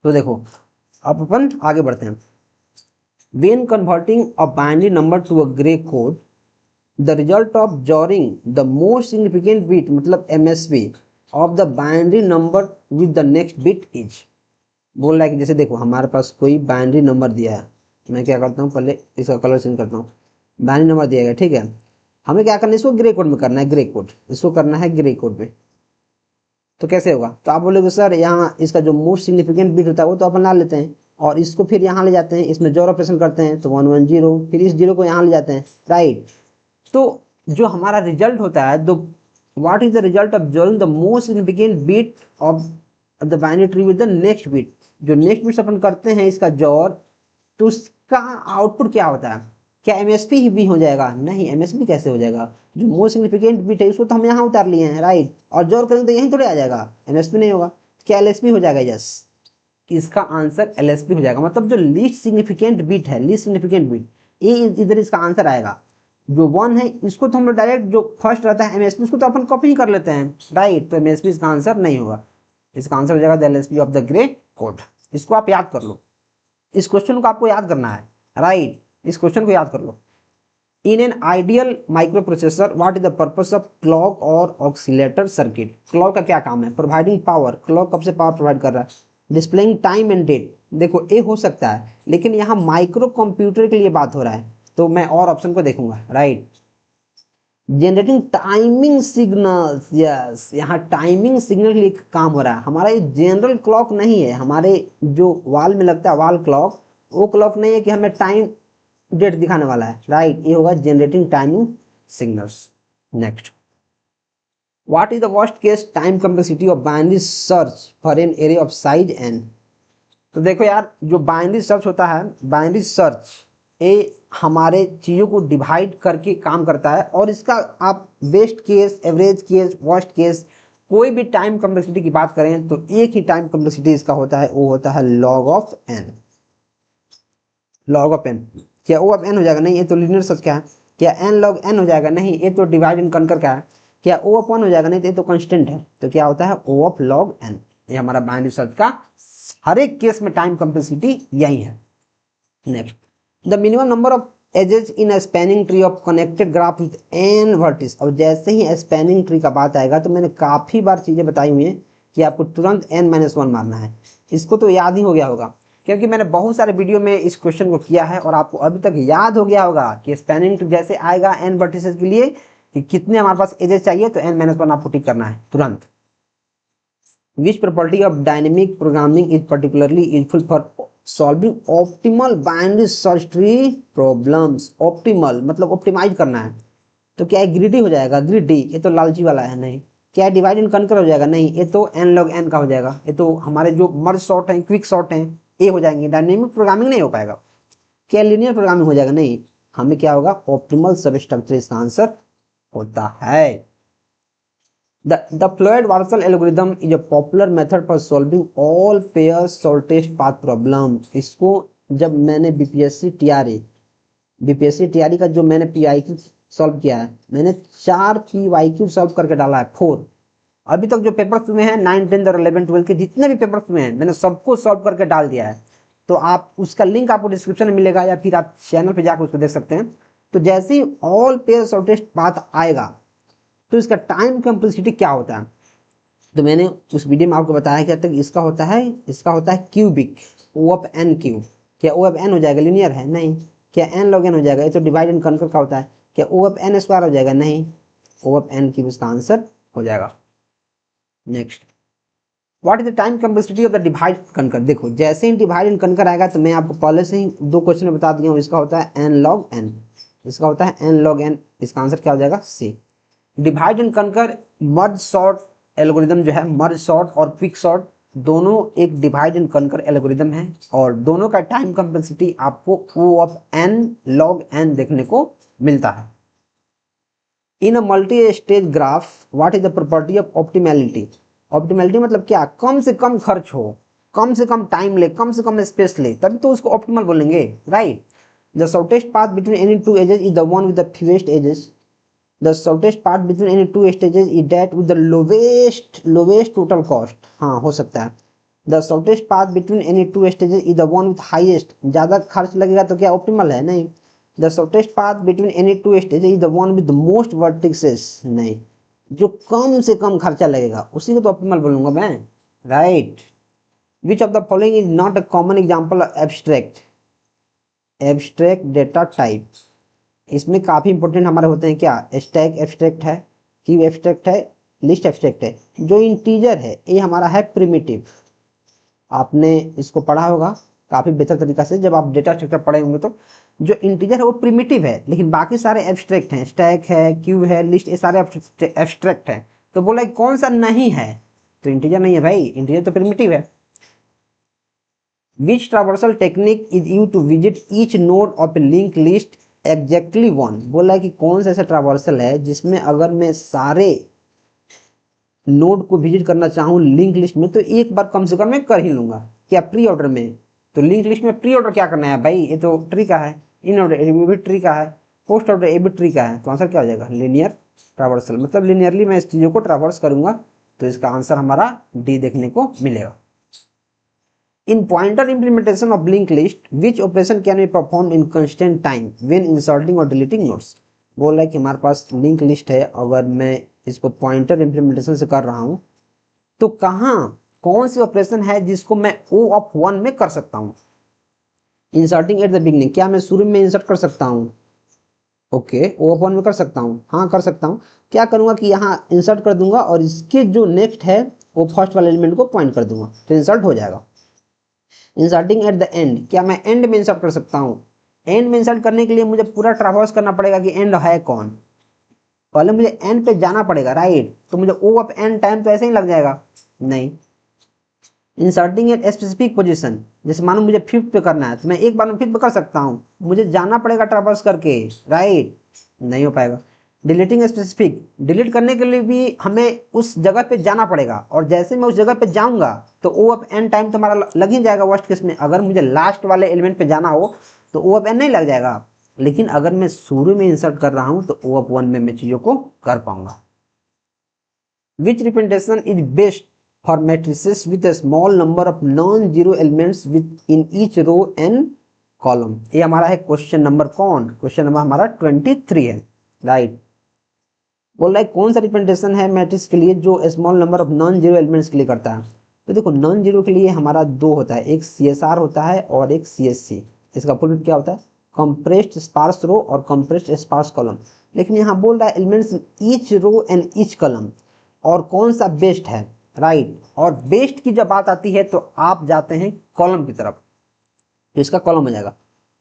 तो देखो अब अपन आगे बढ़ते हैं। When converting a binary number to a gray code, the result of joining the most significant bit मतलब MSB of the binary number with the next bit is, बोल रहा है कि जैसे देखो हमारे पास कोई बाइनरी नंबर दिया है, मैं क्या करता हूँ, पहले इसका कलर चेंज करता हूँ। बाइनरी नंबर दिया गया, ठीक है, हमें क्या करना है, इसको ग्रे कोड में करना है, ग्रे कोड, इसको करना है ग्रे कोड में। तो कैसे होगा, तो आप बोलोगे सर यहाँ इसका जो मोस्ट सिग्निफिकेंट बिट होता है वो तो अपन ला लेते हैं, और इसको फिर यहाँ ले जाते हैं, इसमें जोड़ ऑपरेशन करते हैं तो 110, फिर इस 0 को यहाँ ले जाते हैं, राइट। तो जो हमारा रिजल्ट होता है, what is the result of joining the most significant bit of the binary tree with the next bit. जो नेक्स्ट बिट अपन करते हैं इसका जोड़, तो उसका आउटपुट क्या होता है, क्या MSB ही भी हो जाएगा, नहीं, MSB कैसे हो जाएगा, जो मोस्ट सिग्निफिकेंट बिट है उसको तो हम यहाँ उतार लिए हैं, राइट, और जोड़ करेंगे तो यहीं थोड़े आ जाएगा, MSB नहीं होगा, क्या LSB हो जाएगा, यस, इसका आंसर LSB हो जाएगा। मतलब जो लीस्ट सिग्निफिकेंट बिट है, लीस्ट सिग्निफिकेंट बिट, ये इधर इसका आंसर आएगा। जो 1 है इसको तो हम लोग डायरेक्ट जो फर्स्ट रहता है MSB उसको तो अपन कॉपी कर लेते हैं, राइट, तो MSB इसका आंसर नहीं होगा, इसका आंसर हो जाएगा LSB of the grey code. इसको आप याद कर लो, इस क्वेश्चन को आपको याद करना है, राइट, इस क्वेश्चन को याद कर लो। In an ideal micro processor what is the purpose of clock और ऑक्सीलेटर सर्किट। क्लॉक का क्या काम है? Providing power. क्लॉक कब से पावर प्रोवाइड कर रहा है? Displaying time and date. देखो ए हो सकता है, लेकिन यहाँ माइक्रो कंप्यूटर के लिए बात हो रहा है, तो मैं और ऑप्शन को देखूंगा, right. Generating timing signals, yes, यहाँ टाइमिंग सिग्नल के लिए काम हो रहा है। हमारा ये जनरल क्लॉक नहीं है, हमारे जो वॉल में लगता है वॉल क्लॉक, वो क्लॉक नहीं है कि हमें टाइम डेट दिखाने वाला है, राइट। ये होगा generating timing signals. Next, what is the worst case time complexity of binary search for an array of size n। तो देखो यार, जो बाइनरी सर्च होता है, बाइनरी सर्च ये हमारे चीज़ों को डिवाइड करके काम करता है, और इसका आप best case, average case, worst case, कोई भी टाइम कम्प्लेक्सिटी की बात करें तो एक ही टाइम कम्प्लेक्सिटी इसका होता है, वो होता है log of n। log of n, क्या O ऑफ n हो जाएगा? नहीं, ये तो लीनियर सर्च का है। क्या n log n हो जाएगा? नहीं, ये तो डिवाइड एंड कनकर का है। क्या O ऑफ 1 हो जाएगा? नहीं, तो ये तो कांस्टेंट है। तो क्या होता है? O of log n। ये हमारा बाइनरी सर्च का हर एक केस में टाइम कम्प्लेक्सिटी यही है। Next, the minimum number of edges in a spanning tree of connected graph with n vertices. और जैसे ही स्पैनिंग ट्री का बात आएगा तो मैंने काफी बार चीजें बताई हुई हैं कि आपको तुरंत n-1 मारना है। इसको तो याद ही हो गया होगा, क्योंकि मैंने बहुत सारे वीडियो में इस क्वेश्चन को किया है, और आपको अभी तक याद हो गया होगा कि स्पैनिंग ट्री जैसे आएगा n वर्टिसेस के लिए कि कितने हमारे पास एजेस चाहिए, तो n-1 आपको टिक करना है तुरंत। Which property of dynamic programming is particularly useful for solving optimal binary search tree problems। optimal मतलब ऑप्टिमाइज करना है, तो क्या ग्रिडी हो जाएगा? ग्रिडी, ये तो लालची वाला है। नहीं, क्या डिवाइड एंड कनकर हो जाएगा? नहीं, ये तो n log n का हो जाएगा। ये तो हमारे जो मर्ज सॉर्ट हैं, क्विक सॉर्ट हैं, ये हो जाएंगे। डायनेमिक प्रोग्रामिंग नहीं हो पाएगा। क्या लीनियर प्रोग्रामिंग हो जाएगा? नहीं, हमें क्या होगा? ऑप्टिमल सबस्ट्रक्चर इसका आंसर होता है। The Floyd-Warshall algorithm is a popular method for solving all pair shortest path problem। इसको जब मैंने बीपीएससी टीआरई का जो मैंने पीआईक्यू सॉल्व किया है, मैंने 4 पीवाईक्यू सॉल्व करके डाला है, 4। अभी तक जो पेपर्स हुए हैं 9, 10 और 11, 12 के जितने भी पेपर्स हुए हैं, मैंने सबको सॉल्व करके डाल दिया है। तो आप उसका लिंक आपको डिस्क्रिप्शन में मिलेगा, या फिर आप चैनल पे जाकर उसको देख सकते हैं। तो जैसे ही ऑल पेयर शॉर्टेस्ट पाथ आएगा तो इसका टाइम कम्प्लेक्सिटी क्या होता है, तो मैंने उस वीडियो में आपको बताया क्या तक इसका होता है cubic, O of n cube. क्या O ऑफ n हो जाएगा? लीनियर है। नहीं। क्या n log n हो जाएगा? ये तो डिवाइड एंड कनकर का होता है। क्या O ऑफ n स्क्वायर हो जाएगा? नहीं, O ऑफ n क्यूब इसका आंसर हो जाएगा। Next, what is the time complexity of the divide conquer. देखो, जैसे ही डिवाइड एंड कनकर आएगा तो मैं आपको पहले से ही 2 क्वेश्चन में बता दिया हूँ, इसका होता है n log n, इसका होता है n log n। इसका आंसर क्या हो जाएगा? C। Divide and conquer merge sort algorithm जो है, मर्ज सॉर्ट और क्विक सॉर्ट दोनों एक डिवाइड एंड कनकर एल्गोरिदम है, और दोनों का टाइम कम्प्लेक्सिटी आपको O of n log n देखने को मिलता है। In a multi stage graph what is the property of optimality. Optimality मतलब क्या? कम से कम खर्च हो, कम से कम टाइम ले, कम से कम स्पेस ले, तभी तो उसको ऑप्टिमल बोलेंगे, right. The shortest path between any 2 edges is the one with the fewest edges. The shortest path between any 2 stages is that with the lowest total cost। हाँ, हो सकता है। The shortest path between any 2 stages is the one with highest। ज़्यादा खर्च लगेगा तो क्या optimal है? नहीं। The shortest path between any 2 stages is the one with the most vertices। नहीं, जो कम से कम खर्चा लगेगा उसी को तो ऑप्टिमल बोलूंगा मैं, right. Which of the following is not a common example of abstract data type। इसमें काफी इंपॉर्टेंट हमारे होते हैं क्या? स्टैक एब्स्ट्रैक्ट है, क्यू एब्स्ट्रैक्ट है, लिस्ट एब्स्ट्रैक्ट है। जो इंटीजर है ये हमारा है प्रिमिटिव। आपने इसको पढ़ा होगा काफी बेहतर तरीका से, जब आप डेटा स्ट्रक्चर पढ़े होंगे। तो जो इंटीजर है वो प्रिमिटिव है, लेकिन बाकी सारे एब्स्ट्रैक्ट हैं। स्टैक है, क्यू है, लिस्ट, ये सारे एब्स्ट्रैक्ट है। तो बोला कौन सा नहीं है? तो इंटीजर नहीं है भाई, इंटीजर तो प्रिमिटिव है। Which traversal technique is used to visit each node of a link list exactly 1। बोला कि कौन सा ऐसा ट्रावर्सल है जिसमें अगर मैं सारे नोड को विजिट करना चाहूँ लिंक लिस्ट में तो एक बार कम से कम मैं कर ही लूंगा। क्या? प्री ऑर्डर में। तो लिंक लिस्ट में प्री ऑर्डर क्या करना है भाई? ये तो ट्री का है। इन ऑर्डर ये भी ट्री का है। पोस्ट ऑर्डर ये भी ट्री का है। तो आंसर क्या हो जाएगा? Linear traversal. मतलब लीनियरली मैं इस चीजों को ट्रावर्स करूंगा, तो इसका आंसर हमारा डी देखने को मिलेगा। In pointer implementation of link list which operation can be perform in constant time when inserting और डिलीटिंग नोड्स। बोल रहा है कि हमारे पास लिंक लिस्ट है, अगर मैं इसको पॉइंटर इम्प्लीमेंटेशन से कर रहा हूँ तो कहाँ कौन सी ऑपरेशन है जिसको मैं O ऑफ 1 में कर सकता हूँ। इंसर्टिंग एट द बिगनिंग, क्या मैं शुरू में इंसर्ट कर सकता हूँ? ओके, O ऑफ 1 में कर सकता हूँ, हाँ कर सकता हूँ। क्या करूँगा कि यहाँ इंसर्ट कर दूंगा और इसके जो नेक्स्ट है वो फर्स्ट वाले एलिमेंट को पॉइंट कर दूंगा तो इंसर्ट हो जाएगा। इंसर्टिंग एट द एंड, क्या मैं एंड में इंसर्ट कर सकता हूँ? एंड में इंसर्ट करने के लिए मुझे पूरा ट्रैवर्स करना पड़ेगा कि एंड है कौन, पहले मुझे एंड पे जाना पड़ेगा, राइट। तो मुझे O ऑफ एंड टाइम तो ऐसे ही लग जाएगा, नहीं। इंसर्टिंग एट स्पेसिफिक पोजीशन, जैसे मानो मुझे 5th पे करना है तो मैं एक बार में 5th पे कर सकता हूँ, मुझे जाना पड़ेगा ट्रैवर्स करके, राइट, नहीं हो पाएगा। डिलीटिंग स्पेसिफिक, डिलीट करने के लिए भी हमें उस जगह पे जाना पड़ेगा और जैसे मैं उस जगह पे जाऊंगा तो O ऑफ एन टाइम तो हमारा लग ही जाएगा वर्स्ट केस में। अगर मुझे लास्ट वाले एलिमेंट पे जाना हो तो O ऑफ एन नहीं लग जाएगा, लेकिन अगर मैं शुरू में इंसर्ट कर रहा हूं तो O ऑफ 1 में मैं चीजों को कर पाऊंगा। Which representation is best for matrices with a small number of non-zero elements in each row and column। ये हमारा है क्वेश्चन नंबर कौन, क्वेश्चन नंबर हमारा 23 है, राइट। बोल रहा है कौन सा रिप्रेजेंटेशन है मैट्रिक्स के लिए जो small number of non zero elements के लिए करता है। तो देखो नॉन जीरो के लिए हमारा दो होता है, एक CSR होता है और एक CSC। इसका फुल फॉर्म क्या होता है? कंप्रेस्ड स्पार्स रो और कंप्रेस्ड स्पार्स कॉलम। लेकिन यहाँ बोल रहा है elements each row and each column, और कौन सा बेस्ट है, राइट। और बेस्ट की जब बात आती है तो आप जाते हैं कॉलम की तरफ, तो इसका कॉलम हो जाएगा।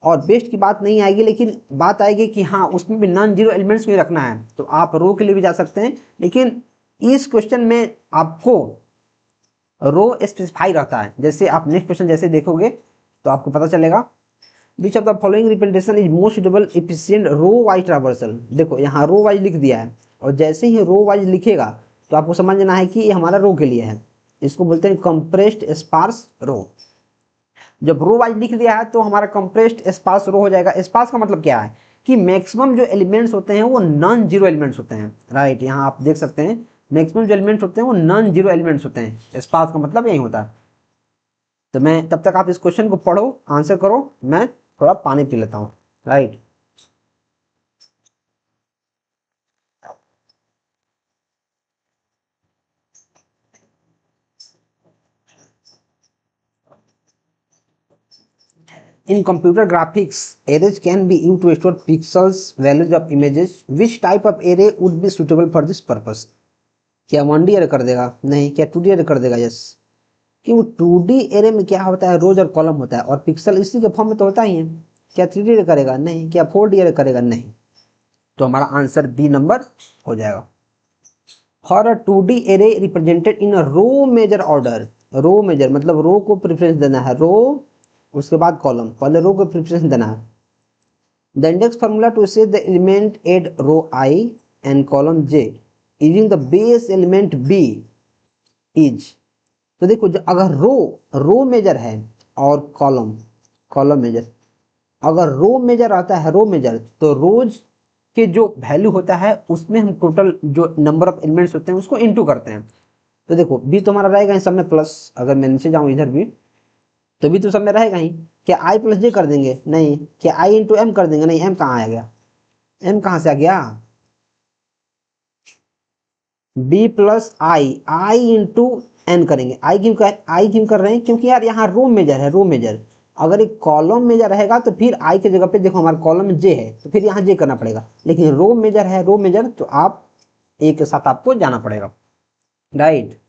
और बेस्ट की बात नहीं आएगी, लेकिन बात आएगी कि हाँ उसमें भी नॉन जीरो एलिमेंट्स को रखना है, तो आप रो के लिए भी जा सकते हैं। लेकिन इस क्वेश्चन में आपको रो स्पेसिफाई रहता है। जैसे आप नेक्स्ट क्वेश्चन जैसे देखोगे तो आपको पता चलेगा। Which of the following representation is most suitable efficient row wise traversal. देखो यहाँ रो वाइज लिख दिया है, और जैसे ही रो वाइज लिखेगा तो आपको समझना है कि ये हमारा रो के लिए है। इसको बोलते हैं कंप्रेस्ड स्पार्स रो। जब रो वाइज लिख दिया है तो हमारा कंप्रेस्ड स्पार्स रो हो जाएगा। स्पार्स का मतलब क्या है कि मैक्सिमम जो एलिमेंट्स होते हैं वो नॉन जीरो एलिमेंट्स होते हैं, राइट। यहाँ आप देख सकते हैं मैक्सिमम जो एलिमेंट्स होते हैं वो नॉन जीरो एलिमेंट्स होते हैं। स्पार्स का मतलब यही होता है। तो मैं तब तक आप इस क्वेश्चन को पढ़ो, आंसर करो, मैं थोड़ा पानी पी लेता हूँ, right. In computer graphics, arrays can be used to store pixels, values of images. Which type of array would be suitable for this purpose? क्या 1D array कर देगा? नहीं। क्या 2D array कर देगा? यस। कि वो 2D array में क्या होता है, रोज और कॉलम होता है, और पिक्सल इसी के फॉर्म में तो होता ही है। क्या 3D array करेगा? नहीं। क्या 4D array करेगा? नहीं। तो हमारा आंसर बी नंबर हो जाएगा। For a 2D array represented in a row measure order, row major मतलब रो को प्रेफरेंस देना है, रो उसके बाद कॉलम, पहले रो को प्रेफरेंस देना है। द इंडेक्स फार्मूला टू से the element at row I and column J using the base element B is. तो देखो अगर रो मेजर है और कॉलम मेजर, अगर रो मेजर आता है, रो मेजर, तो रोज के जो वैल्यू होता है उसमें हम टोटल जो नंबर ऑफ एलिमेंट्स होते हैं उसको इनटू करते हैं। तो देखो बी तो हमारा रहेगा इन सब में प्लस, अगर मैं नीचे जाऊं इधर भी तो भी तो सब में रहेगा ही। क्या I प्लस J कर देंगे? नहीं। क्या I इंटू M कर देंगे? नहीं। M कहाँ आ गया? M कहाँ से आ गया? B plus I into N करेंगे। I क्यों कर रहे हैं? क्योंकि यार यहाँ रो मेजर है, रो मेजर। अगर एक कॉलम मेजर रहेगा तो फिर I के जगह पे देखो हमारा कॉलम में J है तो फिर यहाँ J करना पड़ेगा, लेकिन रो मेजर है, रो मेजर, तो आप एक के साथ आपको जाना पड़ेगा, right.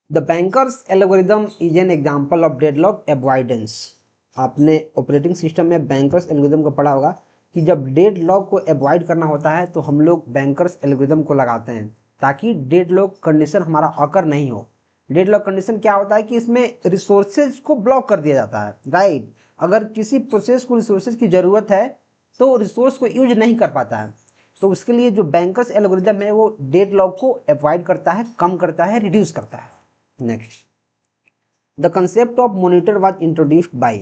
The bankers algorithm is an example of deadlock avoidance. आपने ऑपरेटिंग सिस्टम में बैंकर्स एल्गोरिदम को पढ़ा होगा कि जब डेडलॉक को अवॉइड करना होता है तो हम लोग बैंकर्स एल्गोरिदम को लगाते हैं ताकि डेडलॉक कंडीशन हमारा अकर नहीं हो। डेडलॉक कंडीशन क्या होता है कि इसमें रिसोर्सेज को ब्लॉक कर दिया जाता है, राइट। अगर किसी प्रोसेस को रिसोर्सेज की जरूरत है तो रिसोर्स को यूज नहीं कर पाता है, तो उसके लिए जो बैंकर्स एल्गोरिदम है वो डेडलॉक को अवॉइड करता है, कम करता है, रिड्यूस करता है। Next, the concept of monitor was introduced by.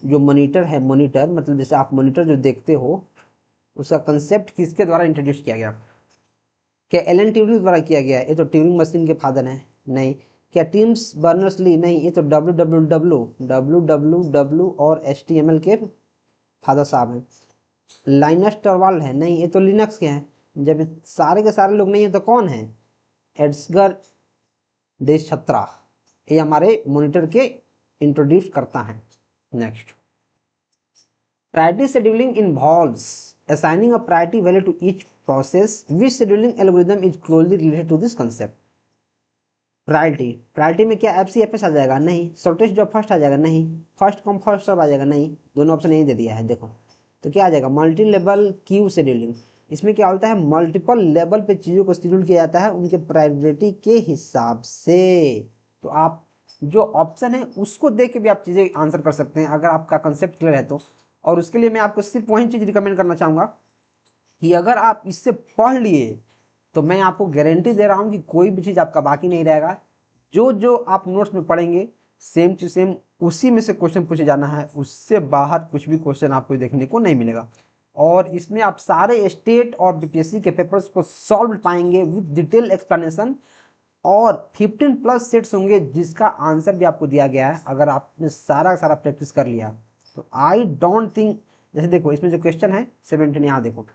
जो मॉनिटर है, मॉनिटर मतलब जैसे आप मॉनिटर जो देखते हो उसका कंसेप्ट किसके द्वारा इंट्रोड्यूस किया गया? क्या एलन ट्यूरिंग द्वारा किया गया? ये तो ट्यूरिंग मशीन के फादर हैं। नहीं। क्या टीम्स बर्नर्स ली? नहीं, ये तो www और HTML के फादर साहब हैं। लाइनस टॉरवाल्ड है? नहीं, ये तो लिनक्स के हैं। जब सारे के सारे लोग नहीं है तो कौन है? एड्सगर देशछत्रा, ये हमारे मॉनिटर के इंट्रोड्यूस करता है। Next, priority scheduling involves assigning a priority value to each process. Which scheduling algorithm is closely related to this concept? Priority में क्या FCFS आ जाएगा? नहीं। शॉर्टेस्ट जॉब फर्स्ट आ जाएगा? नहीं। फर्स्ट कम फर्स्ट सर्व आ जाएगा? नहीं। दोनों ऑप्शन यही दे दिया है, देखो तो क्या आ जाएगा? Multi level queue scheduling. इसमें क्या होता है? मल्टीपल लेवल पे चीजों को शेड्यूल किया जाता है उनके प्रायोरिटी के हिसाब से। तो आप जो ऑप्शन है उसको देख के भी आप चीजें आंसर कर सकते हैं अगर आपका कंसेप्ट क्लियर है तो। और उसके लिए मैं आपको सिर्फ वही चीज रिकमेंड करना चाहूंगा कि अगर आप इससे पढ़ लिए तो मैं आपको गारंटी दे रहा हूं कि कोई भी चीज आपका बाकी नहीं रहेगा। जो जो आप नोट्स में पढ़ेंगे सेम टू सेम उसी में से क्वेश्चन पूछे जाना है, उससे बाहर कुछ भी क्वेश्चन आपको देखने को नहीं मिलेगा। और इसमें आप सारे स्टेट और बीपीएससी के पेपर्स को सॉल्व पाएंगे विद डिटेल एक्सप्लेनेशन। और 15+ सेट्स होंगे जिसका आंसर भी आपको दिया गया है अगर आपने सारा प्रैक्टिस कर लिया तो। आई डोंट थिंक, जैसे देखो इसमें जो क्वेश्चन है 17, यहाँ देखो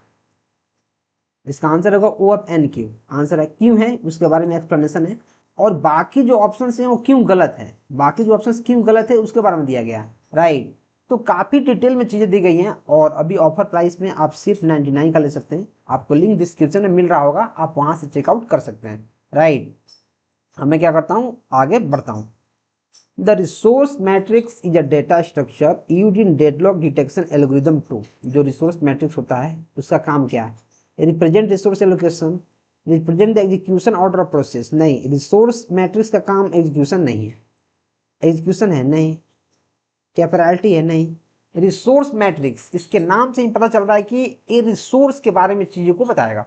इसका आंसर होगा OFNQ। आंसर है क्यों है, उसके बारे में एक्सप्लेनेशन है। और बाकी जो ऑप्शंस हैं वो क्यों गलत है, बाकी जो ऑप्शंस क्यों गलत है उसके बारे में दिया गया है, राइट। तो काफी डिटेल में चीजें दी गई हैं। और अभी ऑफर प्राइस में आप सिर्फ 99 का ले सकते हैं। आपको लिंक डिस्क्रिप्शन में मिल रहा होगा, आप वहां से चेकआउट कर सकते हैं, राइट। अब मैं क्या करता हूँ, आगे बढ़ता हूँ। The resource matrix is a data structure used in deadlock detection algorithm 2। जो रिसोर्स मैट्रिक्स होता है उसका काम क्या है? Represent resource allocation, represent the execution order of process. नहीं, रिसोर्स मैट्रिक्स का काम एग्जीक्यूशन नहीं है। एग्जीक्यूशन है? नहीं। क्या प्रायोरिटी है? नहीं। रिसोर्स मैट्रिक्स, इसके नाम से ही पता चल रहा है कि ये रिसोर्स के बारे में चीजों को बताएगा।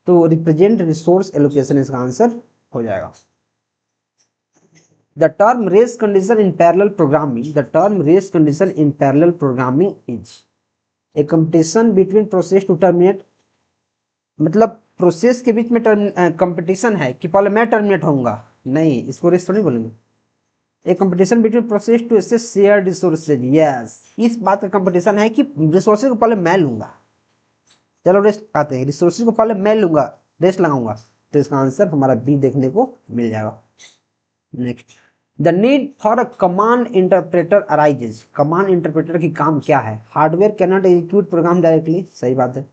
तो रिप्रेजेंट रिसोर्स एलोकेशन इसका आंसर हो जाएगा। The term race condition in parallel programming, the term race condition in parallel programming is a competition between process to terminate। मतलब प्रोसेस के बीच में कंपटीशन है कि पहले मैं टर्मिनेट होऊंगा? नहीं, इसको रेस तो नहीं बोलेंगे। A competition between process to access share resources. Yes, इस बात का कंपटीशन है कि रिसोर्सेज को पहले मैं लूंगा। चलो रेस्ट पाते हैं, रिसोर्सेज को पहले मैं लूंगा, रेस्ट लगाऊंगा। तो इसका आंसर हमारा बी देखने को मिल जाएगा। Next, the need for a command interpreter arises. Command interpreter की काम क्या है? Hardware can not execute program directly. सही बात है।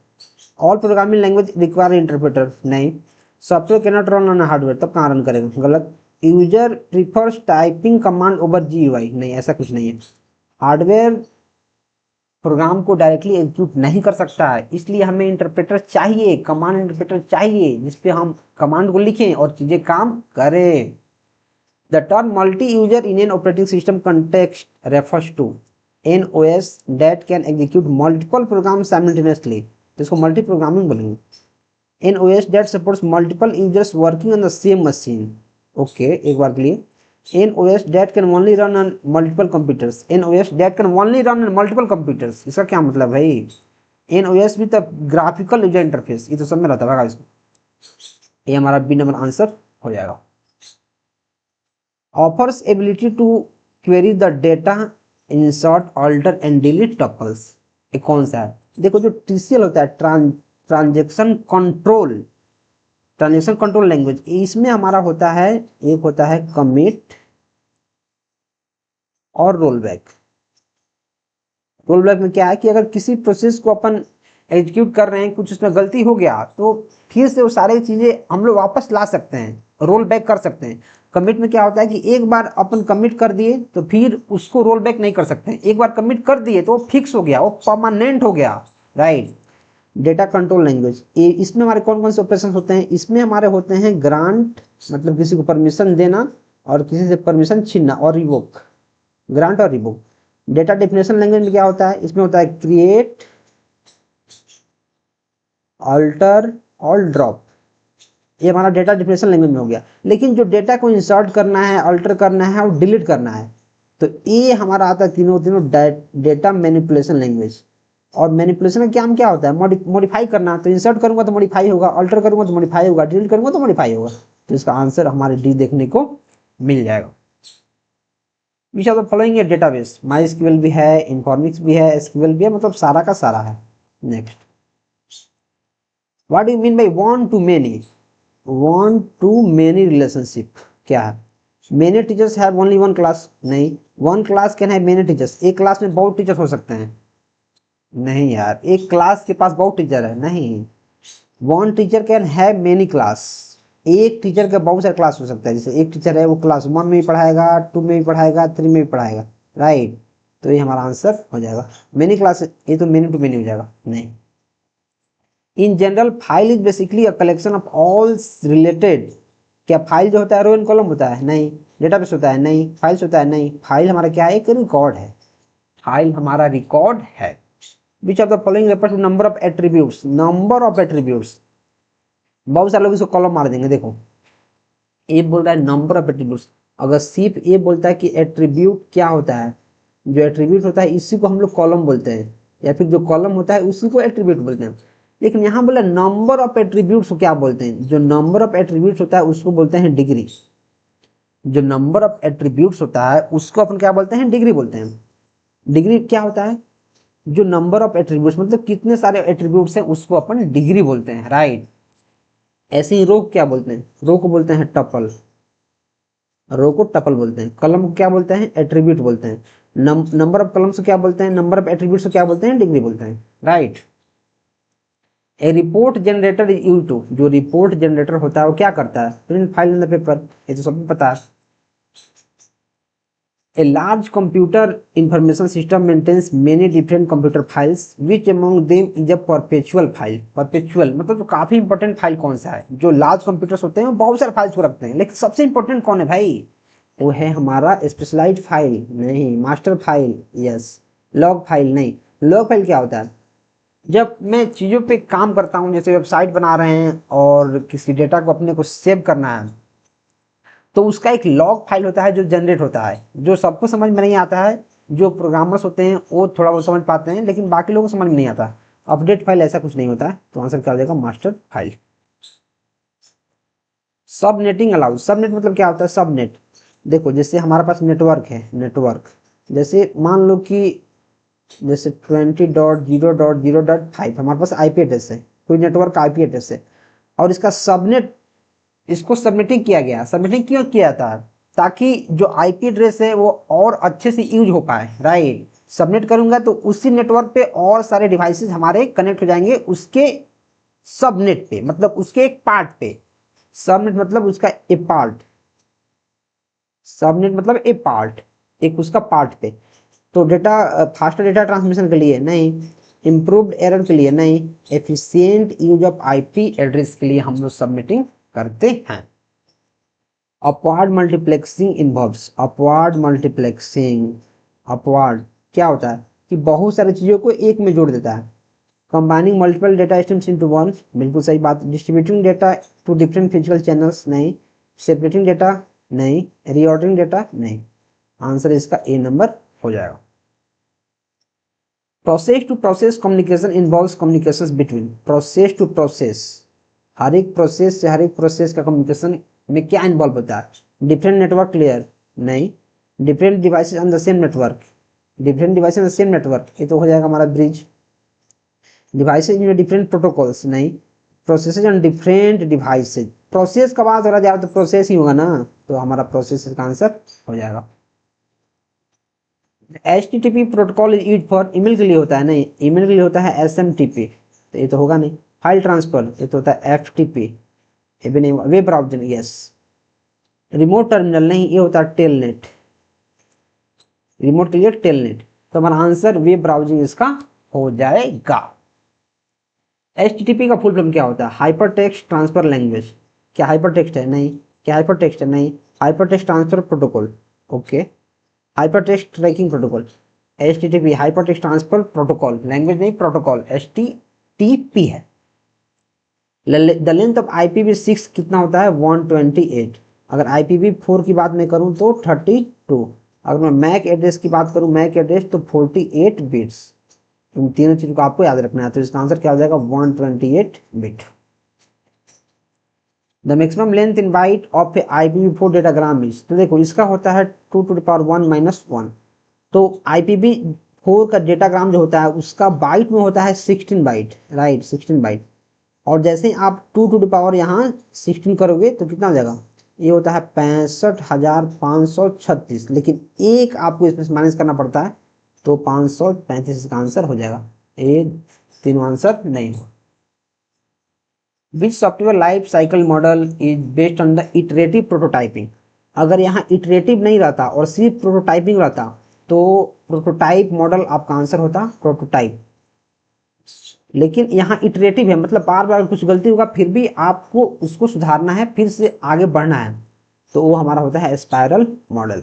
All programming language require interpreter. नहीं। Software can not run on hardware, तब कहाँ रन करेगा? गलत। User prefers typing command over GUI। नहीं, ऐसा कुछ नहीं है। हार्डवेयर प्रोग्राम को डायरेक्टली एग्जीक्यूट नहीं कर सकता है, इसलिए हमें इंटरप्रेटर चाहिए, कमांड इंटरप्रेटर चाहिए जिसपे हम कमांड को लिखें और चीजें काम करें। The term multi-user in an operating system context refers to an OS that can execute multiple programs simultaneously। तो इसको मल्टी प्रोग्रामिंग बोलेंगे। An OS that supports multiple users working on the same machine। Okay, एक बार के लिए, An OS that can only run on multiple computers। An OS that can only run on multiple computers, इसका क्या मतलब भाई? An OS with a graphical user interface, ये तो सब में रहता है इसको। ये हमारा बी नंबर आंसर हो जाएगा। Offers ability to query the data, insert, alter and delete tuples। ये कौन सा है? देखो जो TCL होता है, ट्रांजेक्शन कंट्रोल लैंग्वेज, इसमें हमारा होता है, एक होता है कमिट और रोलबैक। रोलबैक में क्या है कि अगर किसी प्रोसेस को अपन एग्जीक्यूट कर रहे हैं, कुछ उसमें गलती हो गया तो फिर से वो सारी चीजें हम लोग वापस ला सकते हैं, रोल बैक कर सकते हैं। कमिट में क्या होता है कि एक बार अपन कमिट कर दिए तो फिर उसको रोल बैक नहीं कर सकते हैं। एक बार कमिट कर दिए तो वो फिक्स हो गया, वो परमानेंट हो गया, राइट। डेटा कंट्रोल लैंग्वेज, इसमें हमारे कौन कौन से ऑपरेशन होते हैं? इसमें हमारे होते हैं ग्रांट, मतलब किसी को परमिशन देना, और किसी से परमिशन छीनना, और रिवोक, ग्रांट और रिवोक। डेटा डेफिनेशन लैंग्वेज में क्या होता है? इसमें होता है क्रिएट, अल्टर और ड्रॉप। ये हमारा डेटा डेफिनेशन लैंग्वेज में हो गया। लेकिन जो डेटा को इंसर्ट करना है, अल्टर करना है और डिलीट करना है, तो ये हमारा आता है तीनों डेटा मैनिपुलेशन लैंग्वेज। और मैनिपुलेशन का काम क्या होता है? मॉडिफाई करना। तो इंसर्ट करूंगा तो मॉडिफाई होगा, अल्टर करूंगा तो मॉडिफाई होगा, डिलीट करूंगा तो मॉडिफाई होगा। तो इसका आंसर हमारे डी देखने को मिल जाएगा। विच ऑफ द फॉलोइंग है डेटाबेस, माई एसक्यूएल भी है, इन्फॉर्मिक्स भी है, एसक्यूएल भी है, मतलब सारा का सारा है। Next, what do you mean by one to many, one to many relationship क्या है? Many teachers have only one class, नहीं, one class can have many teachers, एक क्लास में बहुत टीचर हो सकते हैं, नहीं यार, एक क्लास के पास बहुत टीचर है, नहीं, one teacher can have many class, एक टीचर का बहुत सारे क्लास हो सकता है, जैसे एक टीचर है वो क्लास 1 में भी पढ़ाएगा, 2 में भी पढ़ाएगा, 3 में भी पढ़ाएगा, राइट, तो ये हमारा आंसर हो जाएगा। मेनी क्लास, ये तो मेनी टू मेनी हो जाएगा, नहीं। In general file is basically a collection of all related, क्या फाइल जो होता है रो एंड कॉलम होता है? नहीं। डेटाबेस होता है? नहीं। फाइल्स होता है? नहीं। फाइल हमारा क्या है? एक रिकॉर्ड है, फाइल हमारा रिकॉर्ड है। Which of the following refer to number of attributes, number of attributes, बहुत सारे लोग इसको कॉलम मार देंगे। देखो ए बोल रहा है नंबर ऑफ एट्रीब्यूट्स, अगर सिर्फ ए बोलता है कि एट्रीब्यूट क्या होता है, जो एट्रीब्यूट होता है इसी को हम लोग कॉलम बोलते हैं, या फिर जो कॉलम होता है उसी को एट्रीब्यूट बोलते हैं। लेकिन यहाँ बोला नंबर ऑफ एट्रीब्यूट्स को क्या बोलते हैं? जो नंबर ऑफ एट्रीब्यूट्स होता है उसको बोलते हैं डिग्री, जो नंबर ऑफ एट्रीब्यूट्स होता है उसको अपन क्या बोलते हैं? डिग्री बोलते हैं। डिग्री क्या होता है? जो नंबर ऑफ एट्रीब्यूट्स मतलब कितने सारे एट्रीब्यूट्स हैं उसको अपन डिग्री बोलते हैं, राइट। ऐसे ही रो क्या बोलते हैं? रो को बोलते हैं टपल, रो को टपल बोलते हैं। कलम को क्या बोलते हैं? एट्रीब्यूट बोलते हैं। नंबर ऑफ कलम से क्या बोलते हैं? नंबर ऑफ एट्रीब्यूट से क्या बोलते हैं? डिग्री बोलते हैं, right. A report generator is used to, जो रिपोर्ट जनरेटर होता है वो क्या करता है? Print file in the paper, ये तो सबको पता है। A large computer information system maintains many different computer files, which among them is a perpetual file. Perpetual मतलब जो काफी इंपॉर्टेंट फाइल कौन सा है? जो लार्ज कंप्यूटर्स होते हैं वो बहुत सारे फाइल्स को रखते हैं, लेकिन सबसे इंपॉर्टेंट कौन है भाई? वो है हमारा स्पेशलाइज्ड फाइल, नहीं, master file, yes. Log file नहीं। लॉग फाइल क्या होता है? जब मैं चीजों पे काम करता हूँ, जैसे वेबसाइट बना रहे हैं और किसी डेटा को अपने को सेव करना है, तो उसका एक लॉग फाइल होता है जो जनरेट होता है, जो सबको समझ में नहीं आता है। जो प्रोग्रामर्स होते हैं वो थोड़ा बहुत समझ पाते हैं, लेकिन बाकी लोगों को समझ में नहीं आता। अपडेट फाइल ऐसा कुछ नहीं होता है, तो आंसर क्या हो जाएगा? Master file. Subnetting allowed, subnet मतलब क्या होता है? सबनेट देखो, जैसे हमारे पास नेटवर्क है, नेटवर्क जैसे मान लो कि जैसे 20.0.0.5 हमारे पास आईपी एड्रेस है, कोई नेटवर्क आईपी एड्रेस है, और इसका सबनेट, इसको सबनेटिंग किया गया। सबनेटिंग क्यों किया था? ताकि जो आईपी एड्रेस है वो और अच्छे से यूज हो पाए, राइट। सबनेट करूंगा तो उसी नेटवर्क पे और सारे डिवाइसेस हमारे कनेक्ट हो जाएंगे उसके सबनेट पे, मतलब उसके एक पार्ट पे। सबनेट मतलब उसका ए पार्ट, सबनेट मतलब ए पार्ट, एक उसका पार्ट पे। तो डेटा फास्टर डेटा ट्रांसमिशन के लिए नहीं, इंप्रूव्ड एरर के लिए नहीं, efficient use of IP address के लिए हम लोग सबनेटिंग करते हैं। Upward multiplexing involves, upward multiplexing, upward क्या होता है? कि बहुत सारी चीजों को एक में जोड़ देता है। Combining multiple data streams into one, बिल्कुल सही बात। Distributing data to different physical channels, नहीं। सेपरेटिंग डेटा, नहीं। रीऑर्डरिंग डेटा, नहीं। आंसर इसका ए नंबर हो जाएगा। Process to process communication involves communications between, process to process, हर एक प्रोसेस से हर एक प्रोसेस का कम्युनिकेशन में क्या इन्वॉल्व होता है? डिफरेंट नेटवर्क लेयर, नहीं। Different devices on the same network, different devices on the same network, ये तो हो जाएगा हमारा bridge. Devices in different protocols, नहीं। Processes on different devices, process का बात हो रहा है तो प्रोसेस ही होगा ना, तो हमारा प्रोसेस का आंसर हो जाएगा। HTTP protocol is used for, email के लिए होता है, नहीं। ईमेल के लिए होता है SMTP, तो ये तो होगा नहीं। फाइल ट्रांसफर, ये तो होता है FTP, ये भी नहीं। Web browsing, yes. Remote terminal, नहीं, ये होता है टेलनेट, रिमोट के लिए टेलनेट, तो हमारा आंसर वेब ब्राउजिंग इसका हो जाएगा। HTTP का फुल फॉर्म क्या होता है? हाइपर टेक्स्ट ट्रांसफर लैंग्वेज, क्या हाइपर टेक्स्ट है? नहीं। क्या हाइपर टेक्स्ट है? नहीं। Hyper text transfer protocol, okay. Hypertext tracking protocol, HTTP hyper text transfer protocol, language नहीं, प्रोटोकॉल, HTTP है। द लेंथ ऑफ IPv6 कितना होता है? 128। अगर IPv4 की बात मैं करूं तो 32। अगर मैं मैक एड्रेस की बात करूं, मैक एड्रेस, तो 48 बिट्स। इन तीनों चीजों को आपको याद रखना है, तो इसका आंसर क्या हो जाएगा? 128 bit. The maximum length in byte of a IPv4 datagram is, तो देखो इसका होता है 2⁻1 - 1। तो IPv4 का डेटाग्राम जो होता है उसका बाइट में होता है 16 बाइट, राइट 16 बाइट। और जैसे ही आप 2 टू द पावर यहाँ 16 करोगे तो कितना हो जाएगा, ये होता है 65,536, लेकिन एक आपको इसमें माइनस करना पड़ता है तो 535 का आंसर हो जाएगा। ये तीनों आंसर नहीं हो। विच software life cycle model is based on the iterative prototyping. अगर यहाँ इटरेटिव नहीं रहता और सिर्फ प्रोटोटाइपिंग रहता तो प्रोटोटाइप मॉडल आपका आंसर होता प्रोटोटाइप। लेकिन यहाँ इटरेटिव है, मतलब बार बार कुछ गलती होगा फिर भी आपको उसको सुधारना है, फिर से आगे बढ़ना है, तो वो हमारा होता है spiral model.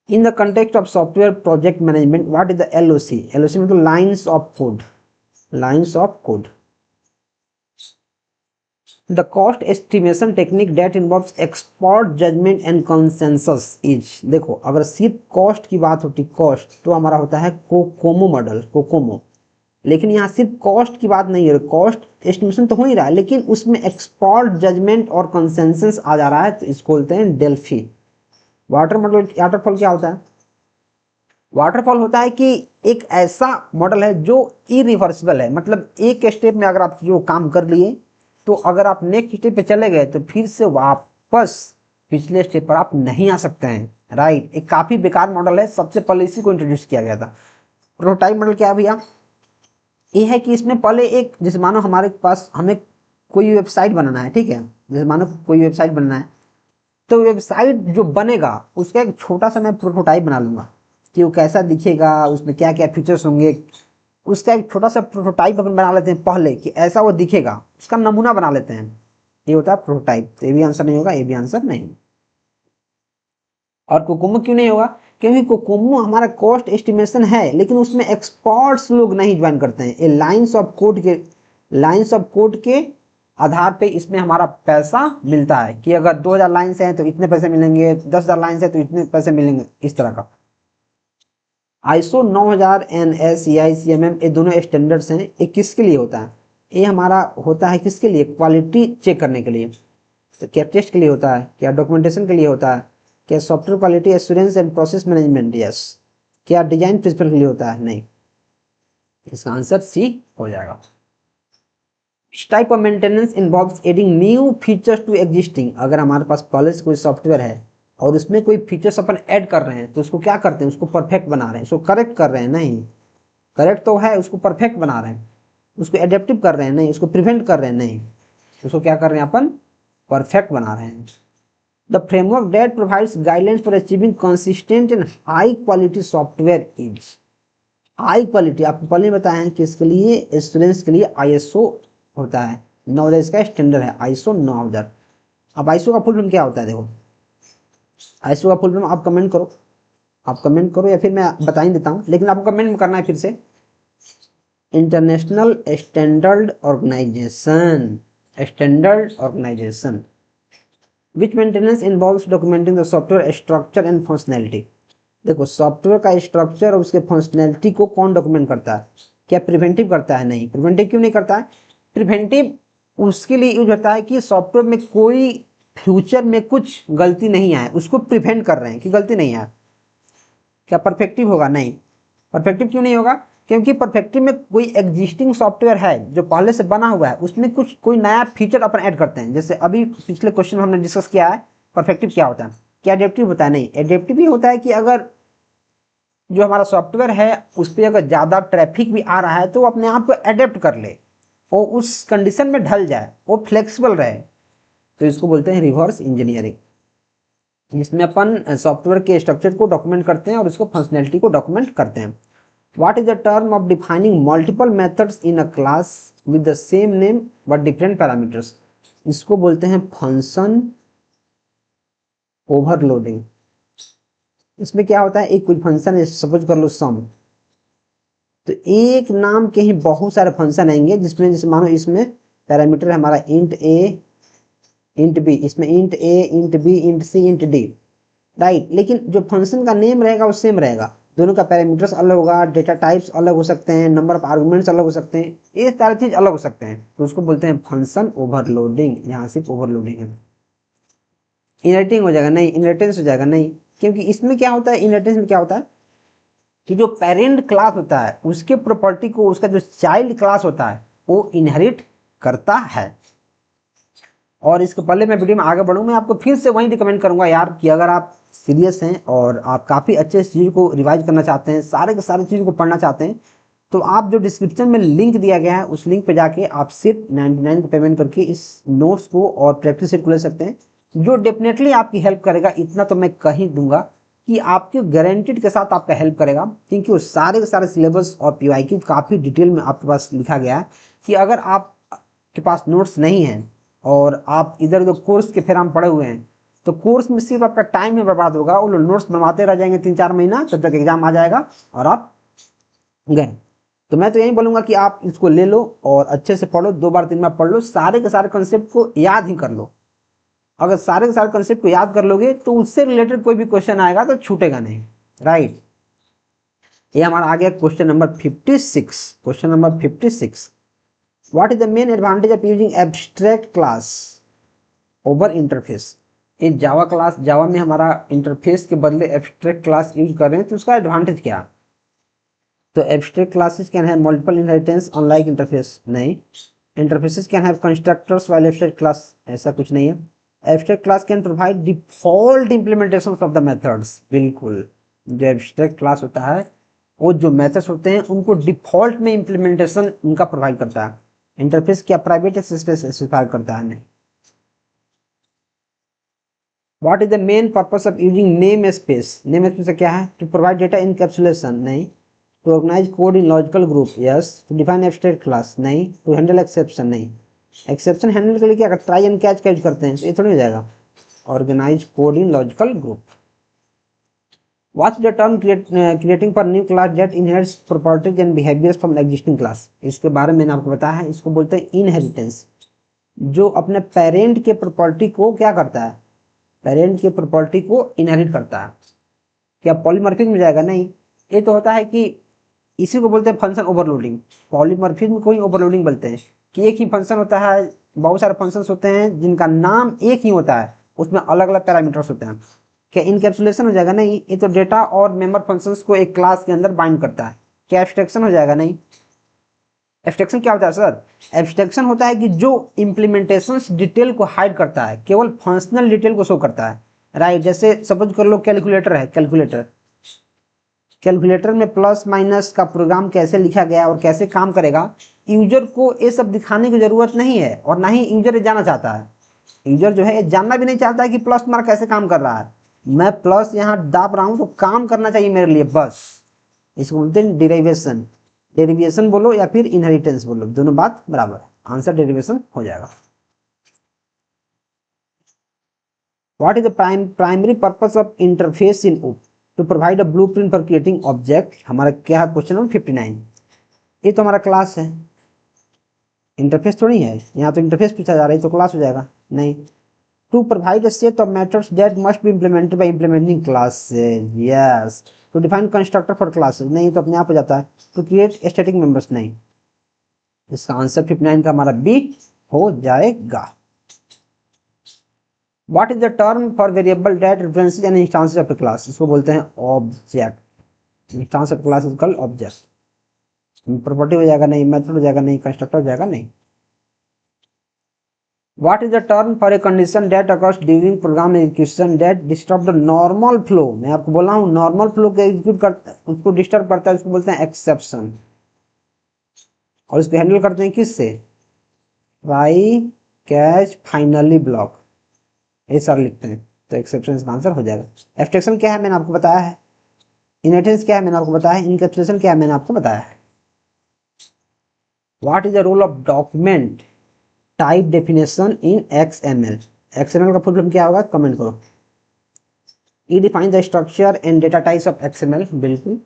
In the context of software project management what is the LOC? LOC मतलब lines of code, lines of code. The cost estimation technique that involves expert judgement and consensus is, देखो अगर सिर्फ cost की बात होती cost तो हमारा होता है कोकोमो मॉडल, कोकोमो। लेकिन यहाँ सिर्फ कॉस्ट की बात नहीं है, कॉस्ट एस्टिमेशन तो हो ही रहा है लेकिन उसमें एक्सपर्ट जजमेंट और कंसेंसस आ जा रहा है, तो इसको बोलते हैं डेल्फी। वाटरफॉल क्या होता है? वाटरफॉल होता है कि एक ऐसा मॉडल है जो इरिवर्सिबल है, मतलब एक स्टेप में अगर आप जो काम कर लिए तो अगर आप नेक्स्ट स्टेप पे चले गए तो फिर से वापस पिछले स्टेप पर आप नहीं आ सकते हैं, राइट। एक काफी बेकार मॉडल है, सबसे पहले इसी को इंट्रोड्यूस किया गया था। प्रोटोटाइप मॉडल क्या है भैया? ये है कि इसमें पहले एक, जैसे मानो हमारे पास हमें कोई वेबसाइट बनाना है, ठीक है, जैसे मानो कोई वेबसाइट बनाना है तो वेबसाइट जो बनेगा उसका एक छोटा सा मैं प्रोटोटाइप बना लूंगा कि वो कैसा दिखेगा, उसमें क्या क्या फीचर्स होंगे, उसका एक छोटा सा प्रोटोटाइप अपन बना लेते हैं पहले कि ऐसा वो दिखेगा, उसका नमूना बना लेते हैं, ये होता है प्रोटोटाइप। तो ये भी आंसर नहीं होगा, ये भी आंसर नहीं। और कोकोमो क्यों नहीं होगा? क्योंकि कोकोमो हमारा कॉस्ट एस्टिमेशन है लेकिन उसमें एक्सपर्ट्स लोग नहीं ज्वाइन करते हैं। ये लाइंस ऑफ कोड के आधार पे इसमें हमारा पैसा मिलता है कि अगर 2000 लाइन्स हैं तो इतने पैसे मिलेंगे, 10,000 लाइन्स है तो इतने पैसे मिलेंगे, इस तरह का। ISO 9000 NS CICMM ये दोनों स्टैंडर्ड्स हैं। ये किसके लिए होता है? ये हमारा होता है किसके लिए? क्वालिटी चेक करने के लिए। तो क्या टेस्ट के लिए होता है? क्या डॉक्यूमेंटेशन के लिए होता है? क्या software quality assurance and process management? Yes. क्या डिजाइन प्रिंसिपल के लिए होता है? नहीं। इसका आंसर C हो जाएगा। Type of maintenance involves adding new features to existing. अगर हमारे पास पहले से कोई सॉफ्टवेयर है और उसमें कोई फीचर्स अपन ऐड कर रहे हैं तो उसको क्या करते हैं? उसको परफेक्ट बना रहे हैं, उसको करेक्ट कर रहे हैं, नहीं करेक्ट तो है, उसको परफेक्ट बना रहे हैं। उसको एडेप्टिव कर रहे हैं, नहीं उसको प्रिवेंट कर रहे हैं, नहीं उसको क्या कर रहे हैं अपन? परफेक्ट बना रहे हैं। The framework that provides guidelines for achieving consistent and high quality software is. High quality आपको पहले बताया है कि इसके लिए एश्योरेंस के लिए ISO होता है, 9000 इसका स्टैंडर्ड है, ISO 9000। अब ISO का फुल फॉर्म क्या होता है? देखो ISO का फुल फॉर्म आप कमेंट करो या फिर मैं बता ही देता हूँ, लेकिन आपको कमेंट में करना है फिर से। International standard organization, which maintenance involves documenting the software structure and functionality. देखो सॉफ्टवेयर का स्ट्रक्चर और उसके फंक्शनैलिटी को कौन डॉक्यूमेंट करता है? क्या प्रिवेंटिव करता है? नहीं। प्रिवेंटिव क्यों नहीं करता है? प्रिवेंटिव उसके लिए यूज होता है कि सॉफ्टवेयर में कोई फ्यूचर में कुछ गलती नहीं आए, उसको प्रिवेंट कर रहे हैं कि गलती नहीं आए। क्या परफेक्टिव होगा? नहीं। परफेक्टिव क्यों नहीं होगा? क्योंकि परफेक्टिव में कोई एग्जिस्टिंग सॉफ्टवेयर है जो पहले से बना हुआ है, उसमें कुछ कोई नया फीचर अपन ऐड करते हैं। जैसे अभी पिछले क्वेश्चन में हमने डिस्कस किया है परफेक्टिव क्या होता है। क्या एडेप्टिव होता है? नहीं। एडेप्टिव ही होता है कि अगर जो हमारा सॉफ्टवेयर है उस पर अगर ज्यादा ट्रैफिक भी आ रहा है तो वो अपने आप को एडेप्ट कर ले, वो उस कंडीशन में ढल जाए, वो फ्लेक्सिबल रहे, तो इसको बोलते हैं रिवर्स इंजीनियरिंग, जिसमें अपन सॉफ्टवेयर के स्ट्रक्चर को डॉक्यूमेंट करते हैं और उसको फंक्शनैलिटी को डॉक्यूमेंट करते हैं। What is the term of defining multiple methods in a class with the same name but different parameters? इसको बोलते हैं फंक्शन ओवरलोडिंग। इसमें क्या होता है? एक कोई फंक्शन है, सपोज कर लो सम, तो एक नाम के ही बहुत सारे फंक्शन आएंगे जिसमें जैसे मानो इसमें पैरामीटर है हमारा इंट ए इंट बी, इसमें इंट ए इंट बी इंट सी इंट डी, राइट। लेकिन जो फंक्शन का नेम रहेगा वो सेम रहेगा, दोनों का पैरामीटर्स अलग होगा, डेटा टाइप्स अलग हो सकते हैं, नंबर ऑफ आर्गुमेंट्स अलग हो सकते हैं, ये सारी चीज अलग हो सकते हैं, तो उसको बोलते हैं फंक्शन ओवरलोडिंग। यहाँ सिर्फ ओवरलोडिंग है। इनहेरिटिंग हो जाएगा नहीं, इनहेरिटेंस हो जाएगा नहीं, क्योंकि इसमें क्या होता है, इनहेरिटेंस में क्या होता है कि जो पेरेंट क्लास होता है उसके प्रॉपर्टी को उसका जो चाइल्ड क्लास होता है वो इनहेरिट करता है। और इसके पहले मैं वीडियो में आगे बढ़ूँ, मैं आपको फिर से वही रिकमेंड करूंगा यार कि अगर आप सीरियस हैं और आप काफ़ी अच्छे इस चीज़ को रिवाइज करना चाहते हैं, सारे के सारे चीज़ को पढ़ना चाहते हैं, तो आप जो डिस्क्रिप्शन में लिंक दिया गया है उस लिंक पे जाके आप सिर्फ 99 का पेमेंट करके इस नोट्स को और प्रैक्टिस सेट को ले सकते हैं, जो डेफिनेटली आपकी हेल्प करेगा। इतना तो मैं कह ही दूंगा कि आपके गारंटीड के साथ आपका हेल्प करेगा, क्योंकि वो सारे के सारे सिलेबस और पीवाईक्यू काफ़ी डिटेल में आपके पास लिखा गया है कि अगर आपके पास नोट्स नहीं है और आप इधर उधर कोर्स के फेराम पड़े हुए हैं तो कोर्स में सिर्फ आपका टाइम में बर्बाद होगा। वो लोग नोट्स बनवाते रह जाएंगे 3-4 महीना, तब तक एग्जाम आ जाएगा और आप गए। तो मैं तो यही बोलूंगा कि आप इसको ले लो और अच्छे से पढ़ो, 2 बार 3 बार पढ़ लो, सारे के सारे कंसेप्ट को याद ही कर लो। अगर सारे के सारे कंसेप्ट को याद कर लोगे तो उससे रिलेटेड कोई भी क्वेश्चन आएगा तो छूटेगा नहीं, राइट। ये हमारा आ गया question number 56। Question number 56, what is the main advantage of using abstract class over interface. In Java class, Java में हमारा इंटरफेस के बदले एब्स्ट्रैक्ट क्लास यूज कर रहे हैं, तो उसका एडवांटेज क्या। तो abstract classes can have multiple inheritance unlike interface, नहीं। Interfaces can have constructors while abstract class, ऐसा कुछ नहीं है। Abstract class can provide default implementation of the methods, बिल्कुल। जो एब्स्ट्रैक्ट क्लास होता है वो जो मेथड्स होते हैं उनको डिफॉल्ट में इंप्लीमेंटेशन उनका प्रोवाइड करता है। इंटरफेस क्या प्राइवेट स्पेसिफाई करता है, नहीं। What is the main purpose of using namespace? Namespace क्या है? To provide data encapsulation, नहीं। To organize code in logical group, yes। To define abstract class, नहीं। To handle exception, नहीं। Exception handle के लिए क्या try and catch का use करते हैं, तो ये थोड़ी हो जाएगा। Organize code in logical group। What's the term creating for new class that inherits properties and behaviors from existing class? इसके बारे में मैंने आपको बताया है, इसको बोलते हैं इनहेरिटेंस। जो अपने पेरेंट के प्रॉपर्टी को क्या करता है, पेरेंट के प्रॉपर्टी को इनहेरिट करता है। क्या पॉलीमॉर्फिज्म में जाएगा, नहीं। ये तो होता है कि इसी को बोलते हैं फंक्शन ओवरलोडिंग। पॉलीमॉर्फिज्म को ही ओवरलोडिंग बोलते हैं कि एक ही फंक्शन होता है, बहुत सारे फंक्शंस होते हैं जिनका नाम एक ही होता है, उसमें अलग अलग पैरामीटर्स होते हैं। क्या इनकैप्सुलेशन हो जाएगा, नहीं। ये तो डेटा और मेंबर फंक्शंस को एक क्लास के अंदर बाइंड करता है। क्या एब्स्ट्रैक्शन हो जाएगा, नहीं। एब्स्ट्रैक्शन क्या होता है सर, एब्स्ट्रैक्शन होता है कि जो इम्प्लीमेंटेशंस डिटेल को हाइड करता है, केवल फंक्शनल डिटेल को शो करता है, राइट। जैसे सपोज कर लो कैलकुलेटर है, कैलकुलेटर में प्लस माइनस का प्रोग्राम कैसे लिखा गया और कैसे काम करेगा, यूजर को ये सब दिखाने की जरूरत नहीं है और ना ही यूजर ये जानना चाहता है। यूजर जो है ये जानना भी नहीं चाहता है कि प्लस तुम्हारा कैसे काम कर रहा है। मैं प्लस यहाँ दाब रहा हूँ तो काम करना चाहिए मेरे लिए, बस। इसको बोलते हैं डेरिवेशन। डेरिवेशन बोलो या फिर इनहेरिटेंस बोलो, दोनों बात बराबर है, आंसर डेरिवेशन हो जाएगा। What is the primary purpose of interface in OOP? To provide a blueprint for creating object. हमारा क्या है, क्वेश्चन नंबर 59। ये तो हमारा क्लास है, इंटरफेस थोड़ी है, यहाँ तो इंटरफेस पूछा जा रहा है तो क्लास हो जाएगा, नहीं। To provide a set of methods that must be implemented by implementing classes, yes। To define constructor for classes, नहीं तो अपने आप हो जाता है। To create static members, नहीं। इसका आंसर 59 का हमारा बी हो जाएगा। What is the term for variable that references an instance of a class? इसको बोलते हैं object. Instance of class is called object. Property हो जाएगा, नहीं। मेथड हो जाएगा, नहीं। कंस्ट्रक्टर हो जाएगा, नहीं। What is the term for a condition that occurs during program execution that disturb the normal flow? मैं आपको बोला हूँ नॉर्मल फ्लो को एग्जीक्यूट करता, उसको डिस्टर्ब करता है, उसको बोलते हैं एक्सेप्शन। और इसको हैंडल करते हैं किससे, ट्राई कैच फाइनली ब्लॉक, ये सारे लिखते हैं, तो एक्सेप्शन इसका आंसर हो जाएगा। एब्स्ट्रैक्शन क्या है मैंने आपको बताया है, इनहेरिटेंस क्या है मैंने आपको बताया है, इनकैप्सुलेशन क्या है मैंने आपको बताया है। What is the role of document type definition in XML? XML का फुल फॉर्म क्या होगा, कमेंट करो। It defines the structure and data types of XML, बिल्कुल।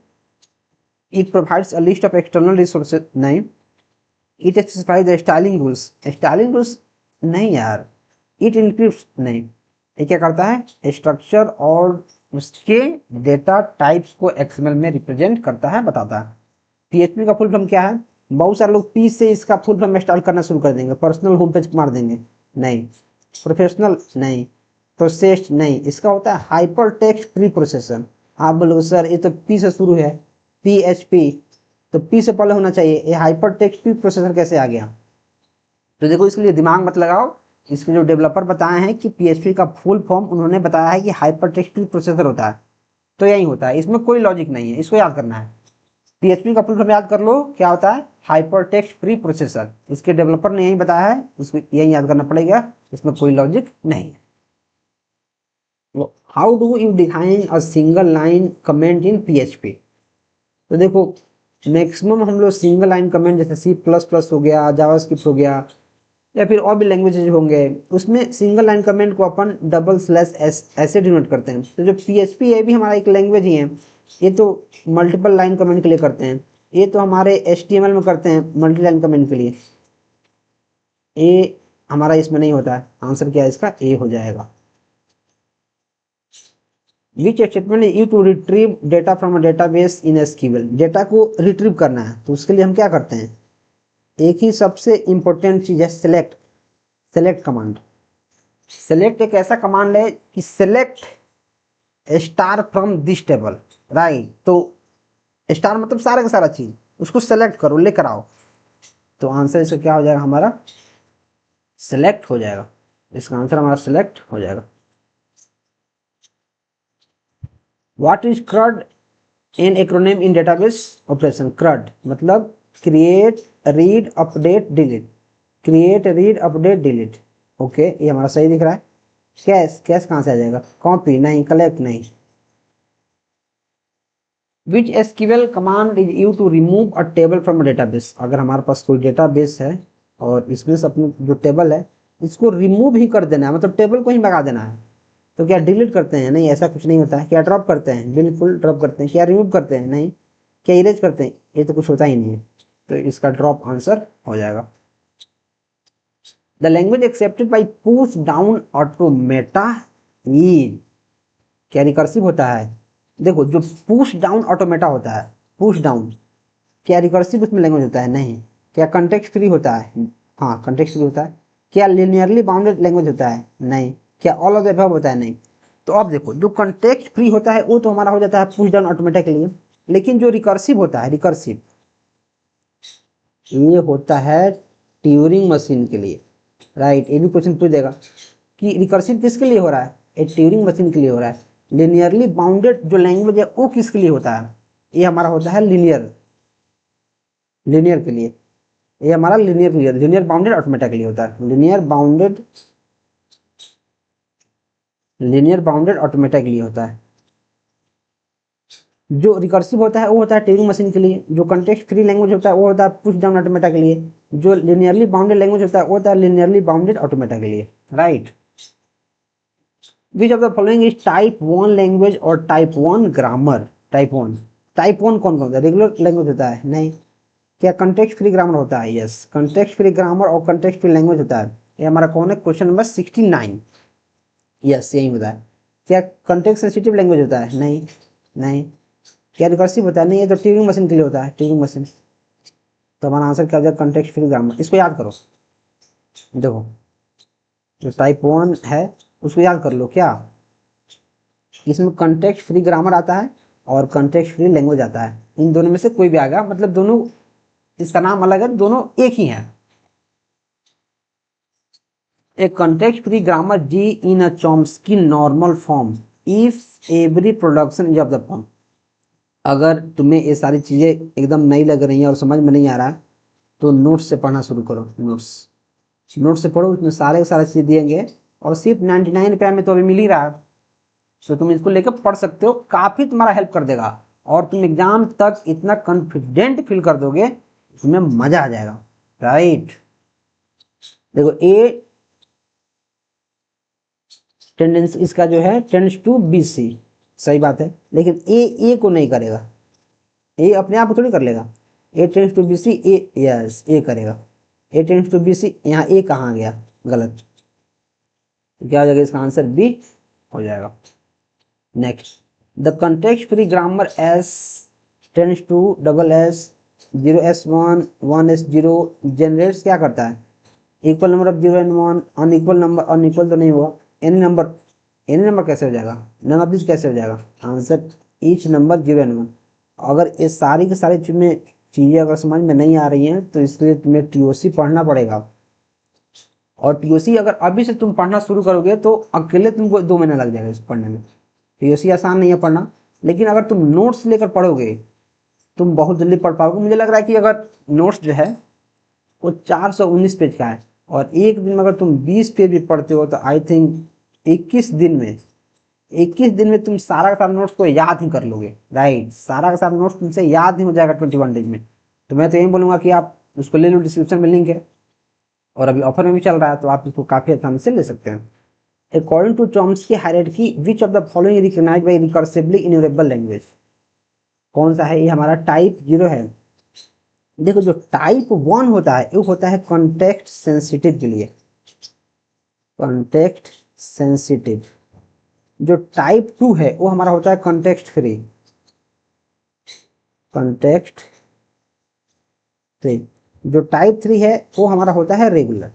It provides a list of external resources, नहीं। It specifies the styling rules, styling rules नहीं यार। It encrypts, नहीं। ये क्या करता है, स्ट्रक्चर और उसके डेटा टाइप्स को एक्सएमएल में रिप्रेजेंट करता है, बताता है। पीएचपी का फुल फॉर्म क्या है? बहुत सारे लोग पी से इसका फुल फॉर्म स्टार्ट करना शुरू कर देंगे, पर्सनल होम पेज मार देंगे, नहीं। प्रोफेशनल नहीं, प्रोसेस्ड नहीं, इसका होता है हाइपर टेक्स्ट प्री प्रोसेसर। आप बोलोगे सर ये तो पी से शुरू है, पीएचपी, तो पी से पहले होना चाहिए, ये हाइपर टेक्स्ट प्री प्रोसेसर कैसे आ गया? तो देखो इसके लिए दिमाग मत लगाओ, इसके जो डेवलपर बताए हैं कि पीएचपी का फुल फॉर्म उन्होंने बताया है कि हाइपर टेक्स्ट प्री प्रोसेसर होता है, तो यही होता है, इसमें कोई लॉजिक नहीं है, इसको याद करना है। पीएचपी का फुल फॉर्म याद कर लो, क्या होता है? Hyper text pre processor. इसके डेवलपर ने यही बताया है, उसको यही याद करना पड़ेगा, इसमें कोई लॉजिक नहीं है। How do you define a single line comment in PHP? तो देखो मैक्सिमम हम लोग सिंगल लाइन कमेंट जैसे सी प्लस प्लस हो गया, जावास्क्रिप्ट हो गया, या फिर और भी लैंग्वेजेज होंगे, उसमें सिंगल लाइन कमेंट को अपन डबल स्लैश ऐसे डिनोट करते हैं। तो जो पीएचपी है भी हमारा एक लैंग्वेज ही है, ये तो मल्टीपल लाइन कमेंट के लिए करते हैं। ये तो हमारे एचटीएमएल में करते हैं मल्टी लाइन कमेंट के लिए, ये हमारा इसमें नहीं होता है। आंसर क्या है इसका? ए हो जाएगा। Which statement is used to retrieve data from a database in SQL? Data को रिट्रीव करना है तो उसके लिए हम क्या करते हैं? एक ही सबसे इंपॉर्टेंट चीज है सेलेक्ट, सेलेक्ट कमांड। सेलेक्ट एक ऐसा कमांड है कि select star from this table, right. तो स्टार मतलब सारा का सारा चीज, उसको सेलेक्ट करो, लेकर आओ। तो आंसर इसका क्या हो जाएगा? हमारा सेलेक्ट हो जाएगा, इसका आंसर हमारा सेलेक्ट हो जाएगा। What is CRUD an acronym in database operation? CRUD मतलब create read update delete, create read update delete. Okay, ये हमारा सही दिख रहा है। कैश, कैश कहां से आ जाएगा? कॉपी नहीं, कलेक्ट नहीं। Which SQL command is used to remove a table from a database? अगर हमारे पास कोई डेटाबेस है और इसमें से अपनी जो टेबल है इसको रिमूव ही कर देना है, मतलब टेबल को ही भगा देना है, तो क्या डिलीट करते हैं? नहीं, ऐसा कुछ नहीं होता है। क्या ड्रॉप करते हैं? बिल्कुल ड्रॉप करते हैं। क्या रिमूव करते हैं? नहीं। क्या इरेज करते हैं? ये तो कुछ होता ही नहीं है, तो इसका ड्रॉप आंसर हो जाएगा। The language accepted by push down automata is, क्या रिकर्सिव होता है? देखो जो पुश डाउन ऑटोमेटा होता है, पुश डाउन, क्या रिकर्सिव उसमें लैंग्वेज होता है? नहीं। क्या कंटेक्स्ट फ्री होता है? हाँ, कंटेक्स्ट फ्री होता है। क्या लिनियरली बाउंडेड लैंग्वेज होता है? नहीं। क्या ऑल ऑफ द अबव होता है? नहीं। तो अब देखो जो कंटेक्स्ट फ्री होता है वो तो हमारा हो जाता है पुश डाउन ऑटोमेटा के लिए, लेकिन जो रिकर्सिव होता है, रिकर्सिव ये होता है ट्यूरिंग मशीन के लिए, राइट। ये भी क्वेश्चन पूछ देगा कि रिकर्सिव किसके लिए हो रहा है? ये ट्यूरिंग मशीन के लिए हो रहा है। लिनियरली बाउंडेड जो लैंग्वेज है वो किसके लिए होता है? ये हमारा होता है लिनियर, लिनियर के लिए। ये हमारा linear clear, linear bounded automata के लिए होता है। Linear bounded, linear bounded automata के लिए होता है। जो रिकर्सिव होता है वो होता है ट्यूरिंग मशीन के लिए। जो कंटेक्स्ट फ्री लैंग्वेज होता है वो होता है पुश डाउन ऑटोमेटा के लिए। जो लिनियरली बाउंडेड लैंग्वेज होता है वो होता है लिनियरली बाउंडेड ऑटोमेटा के लिए, right. Which of the following is type 1 language और टाइप 1 ग्रामर? टाइप 1, टाइप 1 कौन कौन होता है? रेगुलर लैंग्वेज होता है? नहीं। क्या कंटेक्स्ट फ्री ग्रामर होता है? यस, कंटेक्स्ट फ्री ग्रामर और कंटेक्स्ट फ्री लैंग्वेज होता है। ये हमारा कौन है? Question number 69। यस, यही होता है। क्या कंटेक्स्ट सेंसिटिव लैंग्वेज होता है? नहीं। नहीं। क्या रिकर्सिव होता है? नहीं, ये तो ट्यूरिंग मशीन के लिए होता है, ट्यूरिंग मशीन। तो हमारा आंसर क्या हो जाएगा? Context free grammar. इसको याद करो, देखो जो टाइप 1 है उसको याद कर लो। क्या इसमें कंटेक्स्ट फ्री ग्रामर आता है और कंटेक्स्ट फ्री लैंग्वेज आता है, इन दोनों में से कोई भी आएगा, मतलब दोनों, इसका नाम अलग है, दोनों एक ही है। A context free grammar G in a Chomsky normal form if every production is of the form। अगर तुम्हें ये सारी चीजें एकदम नई लग रही हैं और समझ में नहीं आ रहा तो नोट्स से पढ़ना शुरू करो। नोट्स, नोट्स से पढ़ो, उसमें सारे चीजें दिएंगे और सिर्फ 99 रुपया में तो अभी मिल ही रहा है, तो तुम इसको लेकर पढ़ सकते हो, काफी तुम्हारा हेल्प कर देगा और तुम एग्जाम तक इतना कॉन्फिडेंट फील कर दोगे, तुम्हें मजा आ जाएगा, राइट। देखो ए टेंडेंसी इसका जो है टेंड्स टू BC, सही बात है, लेकिन ए को नहीं करेगा, ए अपने आप थोड़ी कर लेगा। A tends to BC, A yes A करेगा। ए टेंड्स टू BC, यहाँ ए कहाँ गया? गलत। तो क्या हो जाएगा? इसका आंसर बी हो जाएगा। Next, the context free grammar S tends to double S 0s1 1s0 generates क्या करता है, equal number of 0 and 1, unequal number, unequal तो नहीं हुआ, एनी नंबर कैसे हो जाएगा, नन ऑफ दिस कैसे हो जाएगा, आंसर ईच नंबर 0 एंड 1। अगर ये सारी की सारी चीजें अगर समझ में नहीं आ रही हैं तो इसलिए तुम्हें टीओसी पढ़ना पड़ेगा। और टीओसी अगर अभी से तुम पढ़ना शुरू करोगे तो अकेले तुमको 2 महीना लग जाएगा इस पढ़ने में। टीओसी आसान नहीं है पढ़ना, लेकिन अगर तुम नोट्स लेकर पढ़ोगे तुम बहुत जल्दी पढ़ पाओगे। मुझे लग रहा है कि अगर नोट्स जो है वो 419 पेज का है और एक दिन में अगर तुम 20 पेज भी पढ़ते हो तो आई थिंक 21 दिन में तुम सारा का सारा नोट्स को याद ही कर लोगे। राइट, सारा का सारा नोट्स तुमसे याद ही हो जाएगा 21 डेज में। तो मैं तो यही बोलूंगा कि आप उसको ले लो, डिस्क्रिप्शन में लिंक है और अभी ऑफर में भी चल रहा है तो आप इसको काफी आसानी से ले सकते हैं। According to Chomsky hierarchy which of the following recognized by recursively enumerable language, कौन सा है, ये हमारा टाइप 0 है। देखो जो टाइप 1 होता है वो होता है कॉन्टेक्स्ट सेंसिटिव के लिए, कॉन्टेक्स्ट सेंसिटिव। जो टाइप 2 है वो हमारा होता है कॉन्टेक्स्ट फ्री, कॉन्टेक्स्ट फ्री। जो टाइप 3 है वो हमारा होता है रेगुलर,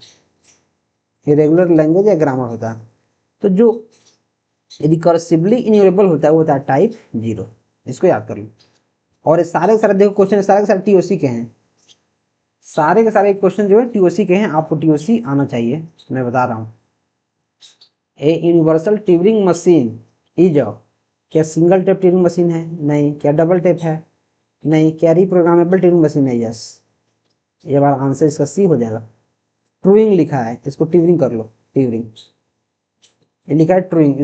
इरेगुलर लैंग्वेज या ग्रामर होता है। तो जो रिकर्सिवली इन्यूमरेबल होता है वो होता है टाइप 0, इसको याद कर लो। और ये सारे के सारे देखो क्वेश्चन सारे के सारे टीओसी के हैं, सारे के सारे क्वेश्चन जो है टीओसी के हैं, आपको टीओसी आना चाहिए, मैं बता रहा हूँ। A universal Turing machine is a, क्या सिंगल टेप ट्यूरिंग मशीन है, नहीं। क्या डबल टेप है, नहीं। क्या रिप्रोग्रामेबल ट्यूरिंग मशीन है, यस। ये बार आंसर इसका सी हो जाएगा। ट्रूइंग लिखा है, इसको ट्यूरिंग कर लो, ट्यूरिंग ये लिखा है ट्रूइंग,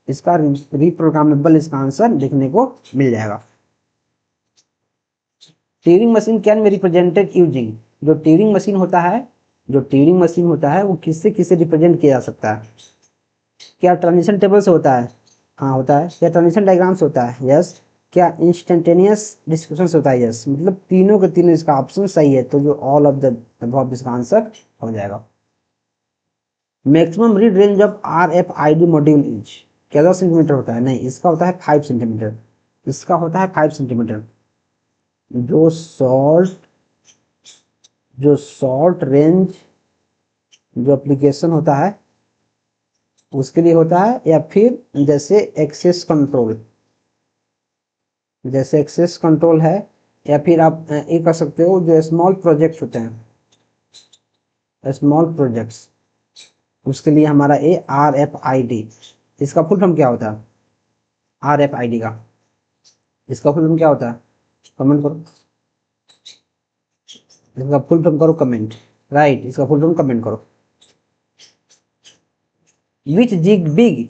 इसका रिप्रोग्रामेबल इसका आंसर देखने को मिल जाएगा। Turing machine can be represented using, जो ट्यूरिंग मशीन होता है वो किससे किससे रिप्रेजेंट किया जा सकता है। क्या ट्रांजिशन टेबल से होता है, हाँ होता है। क्या ट्रांजिशन डायग्राम से होता है, यस। क्या इंस्टेंटेनियस डिस्क्रिप्शन से होता है, यस। मतलब तीनों के तीनों इसका ऑप्शन सही है, तो जो ऑल ऑफ द अबव इसका आंसर हो जाएगा। Maximum read range of RFID module is, क्या 10 सेंटीमीटर होता है, नहीं। इसका होता है 5 सेंटीमीटर, इसका होता है 5 सेंटीमीटर। जो शॉर्ट रेंज जो एप्लीकेशन होता है उसके लिए होता है, या फिर जैसे एक्सेस कंट्रोल है, या फिर आप ये कर सकते हो जो स्मॉल प्रोजेक्ट होते हैं, स्मॉल प्रोजेक्ट्स, उसके लिए हमारा ये RFID। इसका फुल फॉर्म क्या होता है RFID का, इसका फुल फॉर्म क्या होता है, कमेंट करो, इसका फुल फॉर्म करो कमेंट। राइट, इसका फुल फॉर्म कमेंट करो। Which Zigbee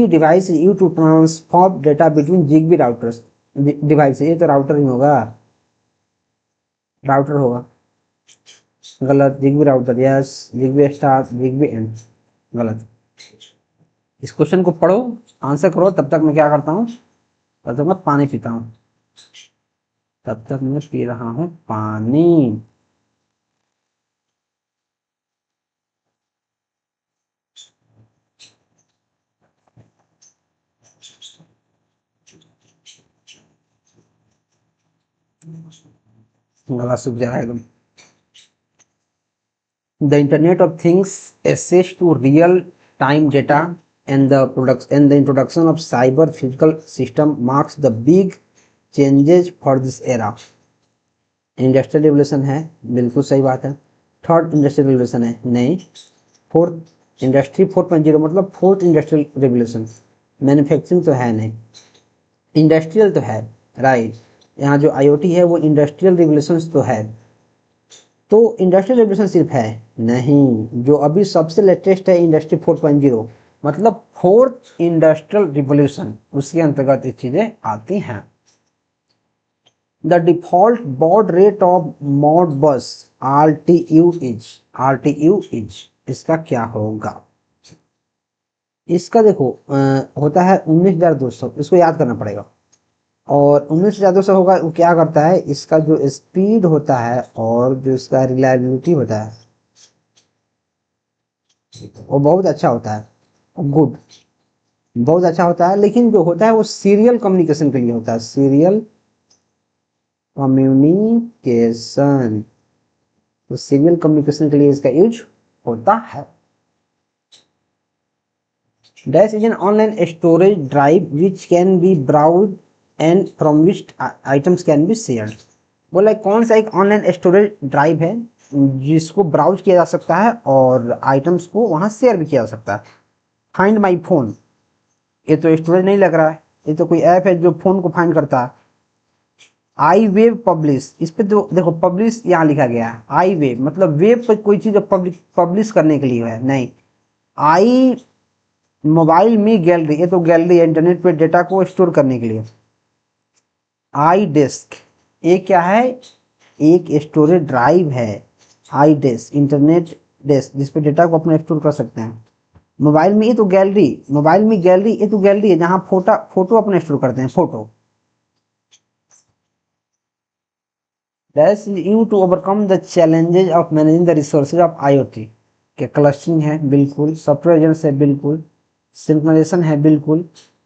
device is used to transfer data between Zigbee routers? Device, ये तो राउटर ही होगा, राउटर होगा, गलत। Zigbee router, yes. Zigbee star, Zigbee and, गलत। इस क्वेश्चन को पढ़ो, आंसर करो, तब तक मैं क्या करता हूँ, तब तक मैं पानी पीता हूँ, तब तक मैं पी रहा हूँ पानी। गला सूख जा रहा है एकदम। The Internet of Things access to real-time data and the introduction of cyber physical system marks the big changes for this era. Industrial revolution है, बिल्कुल सही बात है। थर्ड इंडस्ट्रियल रिवोल्यूशन है, नहीं। फोर्थ इंडस्ट्री 4.0 मतलब फोर्थ इंडस्ट्रियल रिवोल्यूशन। मैन्युफैक्चरिंग तो है नहीं, इंडस्ट्रियल तो है, राइट। यहाँ जो IoT है वो इंडस्ट्रियल रिवोल्यूशन तो है। तो इंडस्ट्रियल रिवोल्यूशन सिर्फ है नहीं, जो अभी सबसे लेटेस्ट है इंडस्ट्री 4.0 मतलब फोर्थ इंडस्ट्रियल रिवोल्यूशन, उसके अंतर्गत ये चीजें आती हैं। The default baud rate of Modbus RTU is, इसका क्या होगा, इसका देखो होता है 19,200, इसको याद करना पड़ेगा। और 19,200 होगा, वो क्या करता है, इसका जो स्पीड होता है और जो इसका रिलायबिलिटी होता है वो बहुत अच्छा होता है, गुड। बहुत अच्छा होता है, लेकिन जो होता है वो सीरियल कम्युनिकेशन के लिए होता है, सीरियल कम्युनिकेशन। तो सीरियल कम्युनिकेशन के लिए इसका यूज होता है। Dash is an online storage drive which can be browse and from which items can be share. बोला कौन सा एक ऑनलाइन स्टोरेज ड्राइव है जिसको ब्राउज किया जा सकता है और आइटम्स को वहां शेयर भी किया जा सकता है। फाइंड माई फोन, ये तो स्टोरेज नहीं लग रहा है, ये तो कोई ऐप है जो फोन को फाइंड करता है। आई वेब पब्लिश, इस पे तो देखो पब्लिश यहाँ लिखा गया है, आई वेब मतलब वेब पर कोई चीज पब्लिश करने के लिए है, नहीं। आई मोबाइल में गैलरी, ये तो गैलरी है इंटरनेट पे डेटा को स्टोर करने के लिए। आई डेस्क, ये क्या है, एक स्टोरेज ड्राइव है। आई डेस्क इंटरनेट डेस्क जिसपे डेटा को अपना स्टोर कर सकते हैं। मोबाइल में, ये तो गैलरी, मोबाइल में गैलरी, ये तो गैलरी है जहां फोटो अपने स्टोर करते हैं, photo. That's you to overcome the challenges of managing the resources of IoT। के क्लस्टरिंग है बिल्कुल, सॉफ्टवेयर एजेंट्स है बिल्कुल, सिंक्रोनाइजेशन है बिल्कुल,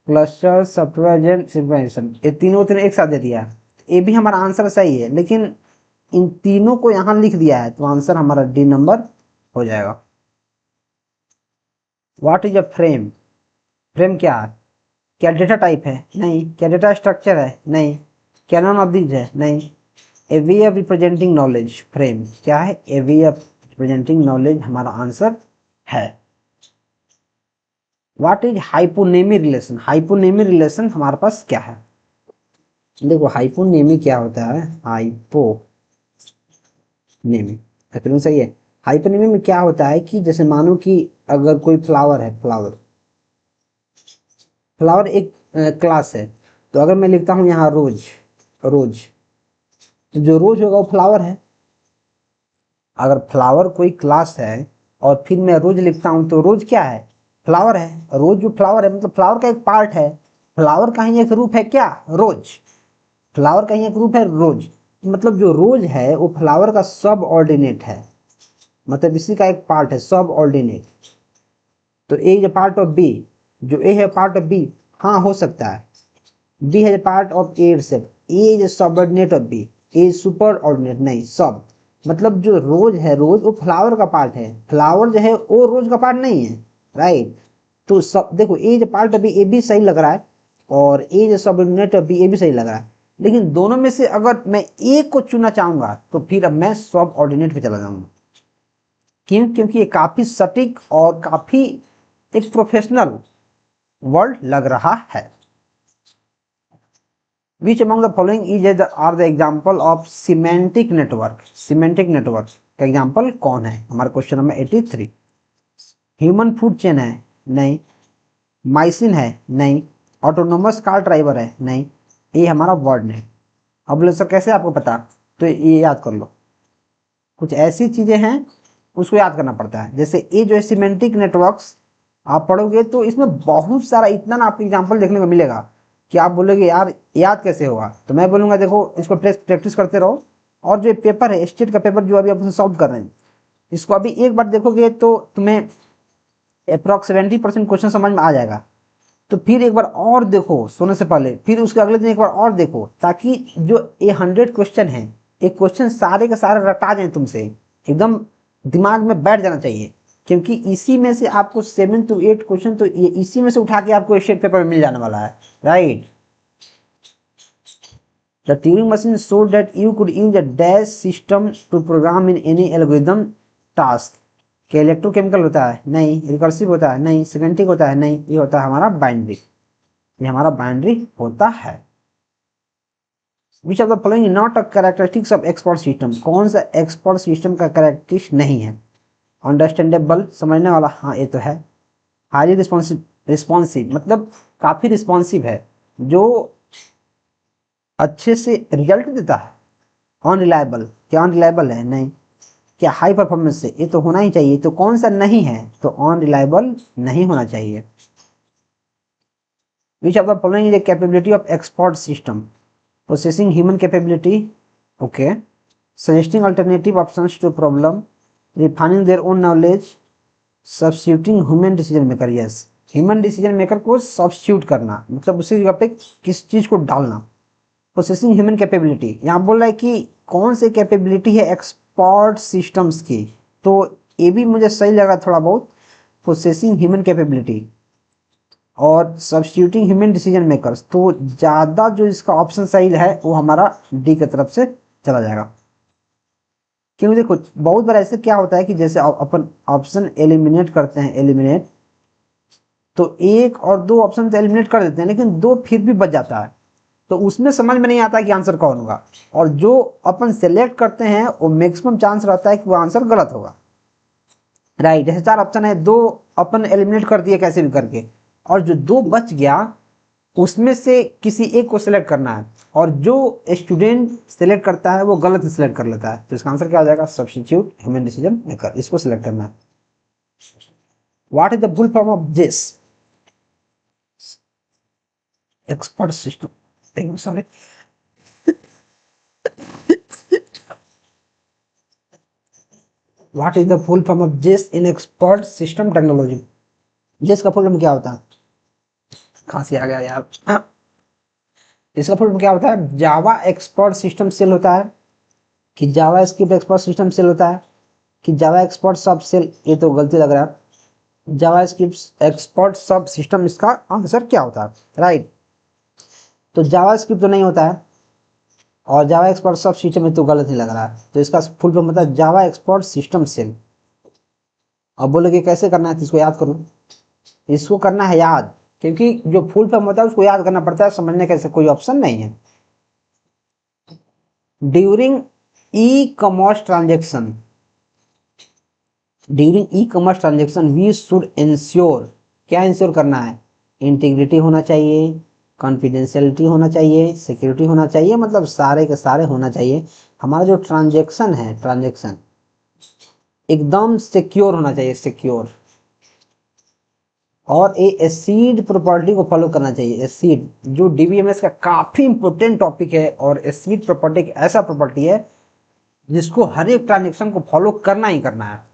क्लस्टर सॉफ्टवेयर एजेंट सिंक्रोनाइजेशन, ये तीनों एक साथ दे दिया है। ये भी हमारा आंसर सही है, लेकिन इन तीनों को यहाँ लिख दिया है तो आंसर हमारा डी नंबर हो जाएगा। What is a frame, frame क्या है, क्या डेटा टाइप है, नहीं। क्या डेटा स्ट्रक्चर है, नहीं। क्या नॉन ऑफ दीज है, नहीं। A way of representing knowledge, frame क्या है, a way of representing knowledge हमारा आंसर है। What is hyponymy relation, hyponymy relation हमारे पास क्या है, देखो हाइपोनेमी क्या होता है, हाइपोनेमी एक्चुअली सही है। हाइपोनेमी में क्या होता है कि जैसे मानो कि अगर कोई फ्लावर है, फ्लावर एक क्लास है, तो अगर मैं लिखता हूं यहाँ रोज, रोज, तो जो रोज होगा वो फ्लावर है। अगर फ्लावर कोई क्लास है और फिर मैं रोज लिखता हूं तो रोज क्या है, फ्लावर है। रोज जो फ्लावर है मतलब फ्लावर का एक पार्ट है, फ्लावर का ही एक रूप है क्या, रोज। फ्लावर का ही एक रूप है रोज, मतलब जो रोज है वो फ्लावर का सब ऑर्डिनेट है, मतलब इसी का एक पार्ट है, सब ऑर्डिनेट। तो A is a part of B, जो ए है पार्ट ऑफ बी, हाँ हो सकता है। बी है part of A itself, A is a subordinate of B, A superordinate, नहीं सब। मतलब जो रोज है, रोज वो फ्लावर का पार्ट है, फ्लावर जो है वो रोज का पार्ट नहीं है, राइट। तो सब देखो ए इज पार्ट ऑफ बी, ए भी सही लग रहा है, और ए इज सबऑर्डिनेट ऑफ बी, ए भी सही लग रहा है। लेकिन दोनों में से अगर मैं एक को चुनना चाहूंगा तो फिर अब मैं सब ऑर्डिनेट पे चला जाऊंगा। क्यों, क्योंकि ये काफी सटीक और काफी एक प्रोफेशनल वर्ड लग रहा है। Which among the following are the example of semantic network? Semantic network का एग्जाम्पल कौन है, हमारा question number 83। Human food chain है, नहीं। माइसिन है, नहीं। ऑटोनोमस कार ड्राइवर है, नहीं। ये हमारा वर्ड है। अब बोले सर कैसे आपको पता, तो ये याद कर लो। कुछ ऐसी चीजें हैं उसको याद करना पड़ता है, जैसे ये जो है सिमेंटिक नेटवर्क्स आप पढ़ोगे तो इसमें बहुत सारा इतना ना आपको एग्जाम्पल देखने को मिलेगा कि आप बोलोगे यार याद कैसे होगा। तो मैं बोलूंगा देखो इसको प्रैक्टिस करते रहो, और जो पेपर है स्टेट का पेपर जो अभी आप सॉल्व कर रहे हैं, इसको अभी एक बार देखोगे तो तुम्हें अप्रॉक्स 70% क्वेश्चन समझ में आ जाएगा। तो फिर एक बार और देखो सोने से पहले, फिर उसके अगले दिन एक बार और देखो, ताकि जो ये 100 क्वेश्चन है, एक क्वेश्चन सारे के सारे रटा जाए तुमसे, एकदम दिमाग में बैठ जाना चाहिए। क्योंकि इसी में से आपको 7 to 8 क्वेश्चन तो ये इसी में से उठा के आपको स्टेट पेपर में मिल जाने वाला है, right. The Turing machine showed that you could use a dash system to program in any algorithm task। क्या इलेक्ट्रोकेमिकल होता है, नहीं। रिकर्सिव होता है, नहीं। सिमेंटिक होता है, नहीं। ये होता है हमारा बाइनरी, ये हमारा बाइनरी होता है। Which of the following is not a characteristics of expert system? कौन सा एक्सपर्ट सिस्टम का कैरेक्टरिस्टिक नहीं है। अंडरस्टैंडेबल, समझने वाला, हाँ ये तो है। हाईली रिस्पॉन्सिव, रिस्पॉन्सिव मतलब काफी रिस्पॉन्सिव है, जो अच्छे से रिजल्ट देता है। अनरिलायबल, क्या अनरिलायबल है, नहीं। क्या हाई परफॉर्मेंस से, ये तो होना ही चाहिए, तो कौन सा नहीं है, तो अनरिलायबल नहीं होना चाहिए। Which of the following is the capability of expert system, processing human capability, okay, suggesting alternative options to problem, refining their own knowledge, substituting human decision maker, yes. Human decision maker को substitute करना, मतलब उसी जगह पे किस चीज को डालना। प्रोसेसिंग ह्यूमन कैपेबिलिटी, यहाँ बोल रहा है कि कौन सी कैपेबिलिटी है एक्सपर्ट सिस्टम्स की, तो ये भी मुझे सही लगा थोड़ा बहुत। प्रोसेसिंग ह्यूमन कैपेबिलिटी और सब्स्टिट्यूटिंग ह्यूमन डिसीजन मेकर्स, तो ज़्यादा जो इसका ऑप्शन सही है वो हमारा डी की तरफ से चला जाएगा। क्योंकि देखो बहुत बार ऐसे क्या होता है कि जैसे अपन ऑप्शन एलिमिनेट करते हैं, एलिमिनेट, तो एक और दो ऑप्शन तो एलिमिनेट कर देते हैं लेकिन दो फिर भी बच जाता है, तो उसमें समझ में नहीं आता कि आंसर कौन होगा। और जो अपन सेलेक्ट करते हैं वो मैक्सिमम चांस रहता है कि वो आंसर गलत होगा, राइट। जैसे 4 ऑप्शन है, 2 अपन एलिमिनेट कर दिए कैसे भी करके, और जो 2 बच गया उसमें से किसी एक को सिलेक्ट करना है, और जो स्टूडेंट सिलेक्ट करता है वो गलत सिलेक्ट कर लेता है, तो इसका आंसर क्या हो जाएगा, सब्स्टिट्यूट ह्यूमन डिसीजन मेकर, इसको सिलेक्ट करना है। What is the full form of this expert system, sorry, what is the full form of जिस इन एक्सपर्ट सिस्टम टेक्नोलॉजी। जिस का फुल फॉर्म क्या होता है, खांसी आ गया यार। इसका फुल फॉर्म क्या होता है, जावा एक्सपर्ट सिस्टम सेल होता है, कि जावा स्क्रिप्ट एक्सपर्ट सिस्टम सेल होता है, कि जावा एक्सपर्ट सब सेल, ये तो गलती लग रहा है, जावा स्क्रिप्ट एक्सपर्ट सब सिस्टम, इसका आंसर क्या होता है, राइट। तो जावा स्क्रिप्ट तो नहीं होता है, और जावा एक्सपर्ट सब सिस्टम में तो गलत ही लग रहा है, तो इसका फुल फॉर्म होता है जावा एक्सपर्ट सिस्टम सेल। अब बोलोगे कैसे करना है, तो इसको याद करो, इसको करना है याद, क्योंकि जो फुल फॉर्म होता है उसको याद करना पड़ता है, समझने का कोई ऑप्शन नहीं है। During e commerce transaction, during e commerce transaction we should ensure, क्या इंश्योर करना है, इंटीग्रिटी होना चाहिए, कॉन्फिडेंशियलिटी होना चाहिए, सिक्योरिटी होना चाहिए, मतलब सारे के सारे होना चाहिए। हमारा जो ट्रांजेक्शन है, ट्रांजेक्शन एकदम सिक्योर होना चाहिए, सिक्योर। और ये एसिड प्रॉपर्टी को फॉलो करना चाहिए, एसिड जो डीबीएमएस का काफी इंपॉर्टेंट टॉपिक है, और एसिड प्रॉपर्टी एक ऐसा प्रॉपर्टी है जिसको हर एक ट्रांजेक्शन को फॉलो करना ही करना है।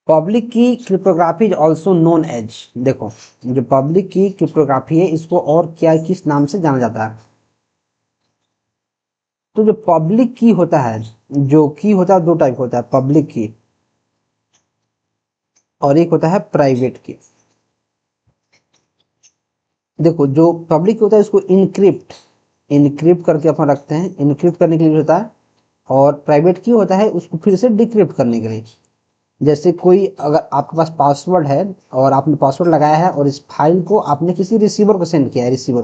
Public key cryptography is also known as, देखो जो पब्लिक की क्रिप्टोग्राफी है इसको और क्या किस नाम से जाना जाता है, तो जो पब्लिक की होता है, जो की होता है 2 टाइप होता है, पब्लिक की और एक होता है प्राइवेट की। देखो जो पब्लिक होता है उसको इनक्रिप्ट, इनक्रिप्ट करके अपन रखते हैं, इनक्रिप्ट करने के लिए होता है, और प्राइवेट की होता है उसको फिर से डिक्रिप्ट करने के लिए। जैसे कोई अगर आपके पास पासवर्ड है और आपने पासवर्ड लगाया है और इस फाइल को आपने किसी रिसीवर को सेंड किया है, रिसीवर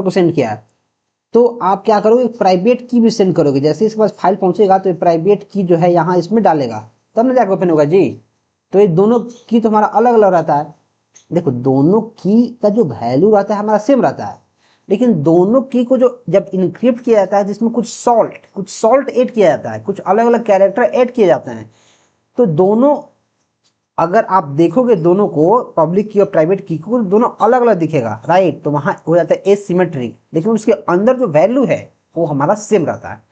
को सेंड किया है, तो आप क्या करोगे, प्राइवेट की भी सेंड करोगे। जैसे इसके पास फाइल पहुंचेगा तो प्राइवेट की जो है यहाँ इसमें डालेगा, तब ना जाकर ओपन होगा जी। तो ये दोनों की तो हमारा अलग अलग रहता है। देखो दोनों की का जो वैल्यू रहता है हमारा सेम रहता है, लेकिन दोनों की को जो जब इनक्रिप्ट किया जाता है जिसमें कुछ सॉल्ट ऐड किया जाता है, कुछ अलग अलग कैरेक्टर ऐड किए जाते हैं, तो दोनों अगर आप देखोगे दोनों को, पब्लिक की और प्राइवेट की को, दोनों अलग अलग दिखेगा, राइट। तो वहां हो जाता है एसिमेट्रिक, लेकिन उसके अंदर जो वैल्यू है वो हमारा सेम रहता है,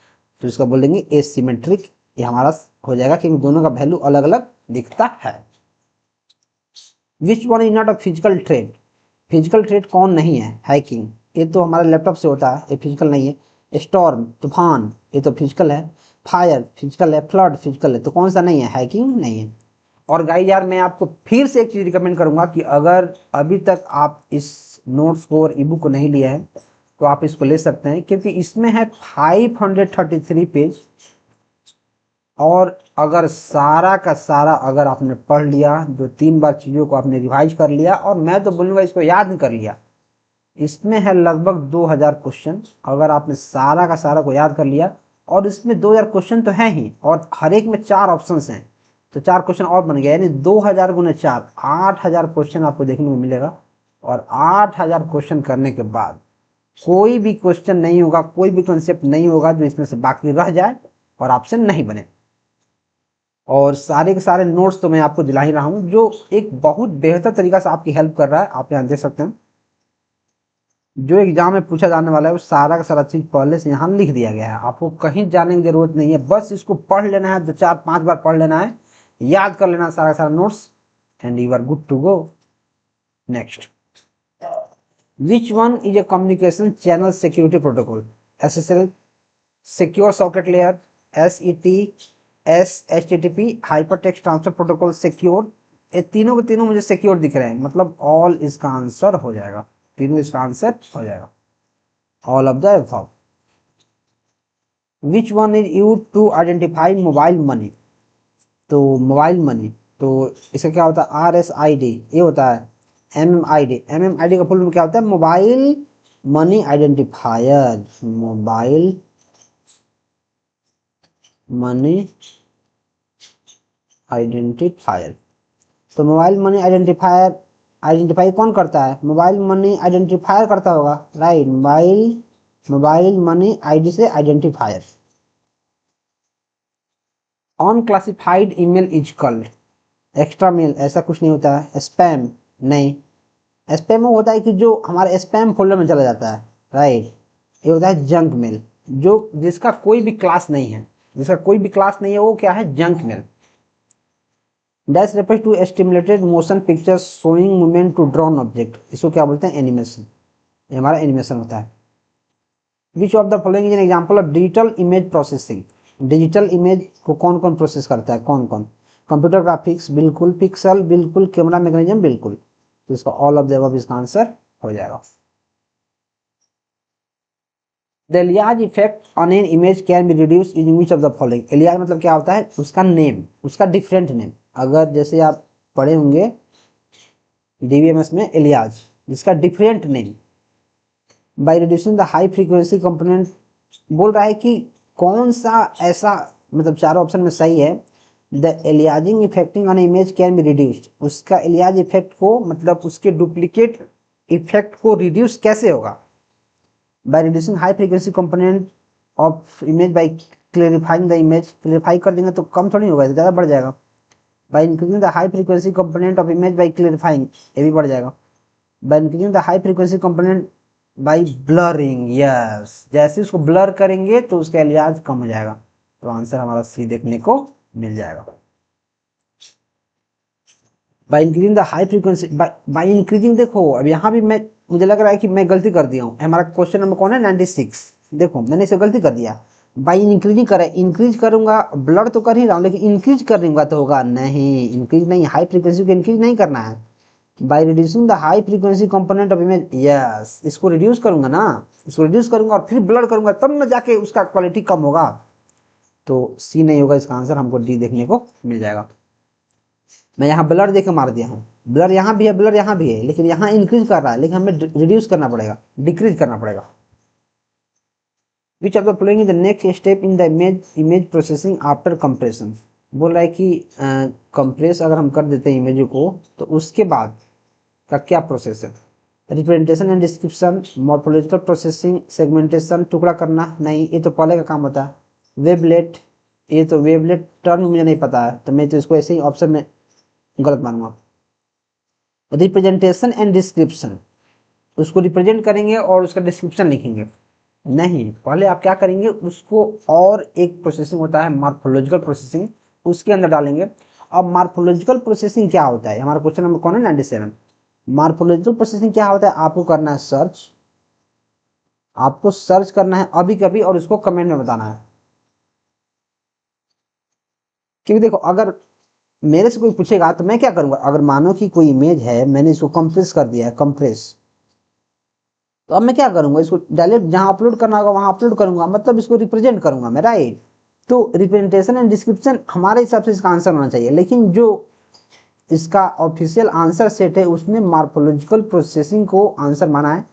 तो इसका बोलेंगे एसिमेट्रिक, ये हमारा हो जाएगा क्योंकि दोनों का वैल्यू अलग अलग दिखता है। विच one is not a physical trade, physical trade कौन नहीं है, हैकिंग, ये तो हमारे लैपटॉप से होता है, ये फिजिकल नहीं है। स्टॉर्म, तूफान, ये तो फिजिकल है। फायर फिजिकल है, फ्लड फिजिकल है, तो कौन सा नहीं है, हैकिंग नहीं है। और गाइस यार मैं आपको फिर से एक चीज रिकमेंड करूंगा कि अगर अभी तक आप इस नोट्स को और ईबुक को नहीं लिया है तो आप इसको ले सकते हैं, क्योंकि इसमें है 533 पेज, और अगर सारा का सारा अगर आपने पढ़ लिया, जो 3 बार चीजों को आपने रिवाइज कर लिया, और मैं तो बोलूंगा इसको याद कर लिया, इसमें है लगभग 2000 क्वेश्चन, अगर आपने सारा का सारा को याद कर लिया, और इसमें 2000 क्वेश्चन तो है ही, और हर एक में 4 ऑप्शन हैं, तो 4 क्वेश्चन और बन गया, यानी 2000 गुने 4, 8000 क्वेश्चन आपको देखने को मिलेगा। और 8000 क्वेश्चन करने के बाद कोई भी क्वेश्चन नहीं होगा, कोई भी कंसेप्ट नहीं होगा जो इसमें से बाकी रह जाए और ऑप्शन नहीं बने। और सारे के सारे नोट्स तो मैं आपको दिला ही रहा हूं, जो एक बहुत बेहतर तरीका से आपकी हेल्प कर रहा है, आप यहाँ देख सकते हैं। जो एग्जाम में पूछा जाने वाला है वो सारा का सारा चीज पहले से यहाँ लिख दिया गया है, आपको कहीं जाने की जरूरत नहीं है, बस इसको पढ़ लेना है, 2 4 5 बार पढ़ लेना है, याद कर लेना सारा सारा notes and you are good to go. Next, which one is a communication channel security protocol? SSL, secure socket layer, SET, HTTP, hyper text transfer protocol, secure. ये तीनों के तीनों मुझे सिक्योर दिख रहे हैं, मतलब ऑल इसका आंसर हो जाएगा, तीनों इसका आंसर हो जाएगा, all of the above. Which one is used to identify mobile money? तो मोबाइल मनी, तो इसका क्या होता है? RSID, ये होता है MMID। MMID का फुल फॉर्म क्या होता है? Mobile money identifier, mobile money identifier. तो मोबाइल मनी आइडेंटिफायर आइडेंटिफाई कौन करता है? मोबाइल मनी आइडेंटिफायर करता होगा, राइट। मोबाइल मनी आईडी से identifier. Unclassified email is called extra mail, ऐसा कुछ नहीं होता है। स्पैम, नहीं, स्पैम वो होता है कि जो हमारे स्पैम फोल्डर में चला जाता है, राइट। ये होता है जंक मेल, जो जिसका कोई भी क्लास नहीं है, जिसका कोई भी क्लास नहीं है, वो क्या है? Junk mail. Dash refers to stimulated motion picture showing movement to drawn object, इसको क्या बोलते हैं? एनिमेशन, ये हमारा एनिमेशन होता है। Which of the following is an example of digital image processing? Digital image को कौन कौन प्रोसेस करता है? कौन कौन? कंप्यूटर ग्राफिक्स बिल्कुल, पिक्सल बिल्कुल, कैमरा मैकेनिज्म बिल्कुल। तो इसका ऑल ऑफ द अबव इसका आंसर हो जाएगा। The alias effect on an image can be reduce in which of the following? Alias मतलब क्या होता है? उसका नेम, उसका डिफरेंट नेम। अगर जैसे आप पढ़े होंगे DBMS में एलियाज, जिसका different name, by reducing the high frequency component. बोल रहा है कि कौन सा ऐसा, मतलब चारों ऑप्शन में सही है। The aliasing effecting on image can be reduced, उसका एलियाज इफेक्ट को, मतलब उसके डुप्लीकेट इफेक्ट को रिड्यूस कैसे होगा? By reducing high frequency component of image, by clarifying the image. Clarify कर देंगे तो कम थोड़ी होगा, ज़्यादा बढ़ जाएगा। By increasing the high frequency component of image by clarifying, ये भी बढ़ जाएगा। By increasing the high frequency component by blurring, yes, जैसे उसको ब्लर करेंगे तो उसका एलियाज कम हो जाएगा। तो आंसर हमारा सी देखने को मिल जाएगा। By increasing the high frequency, by increasing, देखो अब यहाँ भी मुझे लग रहा है कि मैं गलती कर दिया हूँ। हमारा क्वेश्चन नंबर कौन है? 96। देखो मैंने इसे गलती कर दिया। बाई इंक्रीजिंग करे, इंक्रीज करूंगा, ब्लर तो कर ही रहा हूँ, लेकिन इंक्रीज करूंगा तो होगा नहीं, इंक्रीज नहीं, हाई फ्रीक्वेंसी को इंक्रीज नहीं करना है। By reducing the high frequency component of image, yes, इसको रिड्यूस करूंगा ना, इसको रिड्यूस करूंगा और फिर ब्लर करूंगा, तब ना जाके उसका क्वालिटी कम होगा। तो सी नहीं होगा इसका आंसर, हमको डी देखने को मिल जाएगा। मैं यहाँ ब्लर देके मार दिया हूँ, ब्लर यहाँ भी है, ब्लर यहाँ भी है, लेकिन यहाँ इंक्रीज कर रहा है, लेकिन हमें रिड्यूस करना पड़ेगा, डिक्रीज करना पड़ेगा। विच of the following is the next step in the image processing after compression? बोल रहा है कि कंप्रेस अगर हम कर देते हैं इमेज को, तो उसके बाद का क्या प्रोसेस है? Representation and description, morphological processing, segmentation, टुकड़ा करना, नहीं, ये तो पहले का काम होता है। वेबलेट, ये तो वेबलेट टर्म मुझे नहीं पता है, तो मैं तो इसको ऐसे ही ऑप्शन में गलत मानूंगा। रिप्रेजेंटेशन एंड डिस्क्रिप्शन, उसको रिप्रेजेंट करेंगे और उसका डिस्क्रिप्शन लिखेंगे, नहीं, पहले आप क्या करेंगे, उसको और एक प्रोसेसिंग होता है मॉर्फोलॉजिकल प्रोसेसिंग, उसके अंदर डालेंगे। अब मॉर्फोलॉजिकल प्रोसेसिंग क्या होता है? हमारा क्वेश्चन नंबर कौन है? 97। मॉर्फोलॉजिकल प्रोसेसिंग क्या होता है? आपको करना है सर्च, आपको सर्च करना है अभी कभी और उसको कमेंट में बताना है। क्योंकि देखो अगर मेरे से कोई पूछेगा तो मैं क्या करूंगा, अगर मानो कि कोई इमेज है, मैंने इसको कंप्रेस कर दिया है, कंप्रेस, तो अब मैं क्या करूंगा, इसको डायरेक्ट जहां अपलोड करना होगा वहां अपलोड करूंगा, मतलब इसको रिप्रेजेंट करूंगा मैं, राइट। तो रिप्रेजेंटेशन एंड डिस्क्रिप्शन हमारे हिसाब से इसका आंसर होना चाहिए, लेकिन जो इसका ऑफिशियल आंसर सेट है उसमें मॉर्फोलॉजिकल प्रोसेसिंग को आंसर माना है।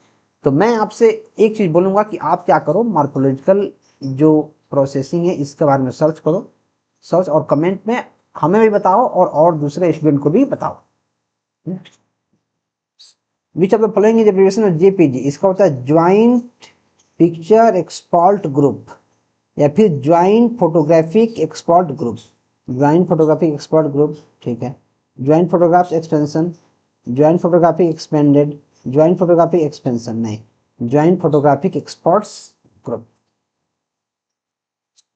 तो मैं आपसे एक चीज बोलूंगा कि आप क्या करो, मॉर्फोलॉजिकल जो प्रोसेसिंग है इसके बारे में सर्च करो, सर्च और कमेंट में हमें भी बताओ और दूसरे स्टूडेंट को भी बताओ। विच of the following is abbreviation of JPG? इसका होता है ज्वाइंट पिक्चर एक्सपोर्ट ग्रुप या फिर joint photographic export group, joint photographic export group, ठीक है। Joint photographs expansion, joint photographic expanded, joint photographic expansion, नहीं, joint photographic exports group.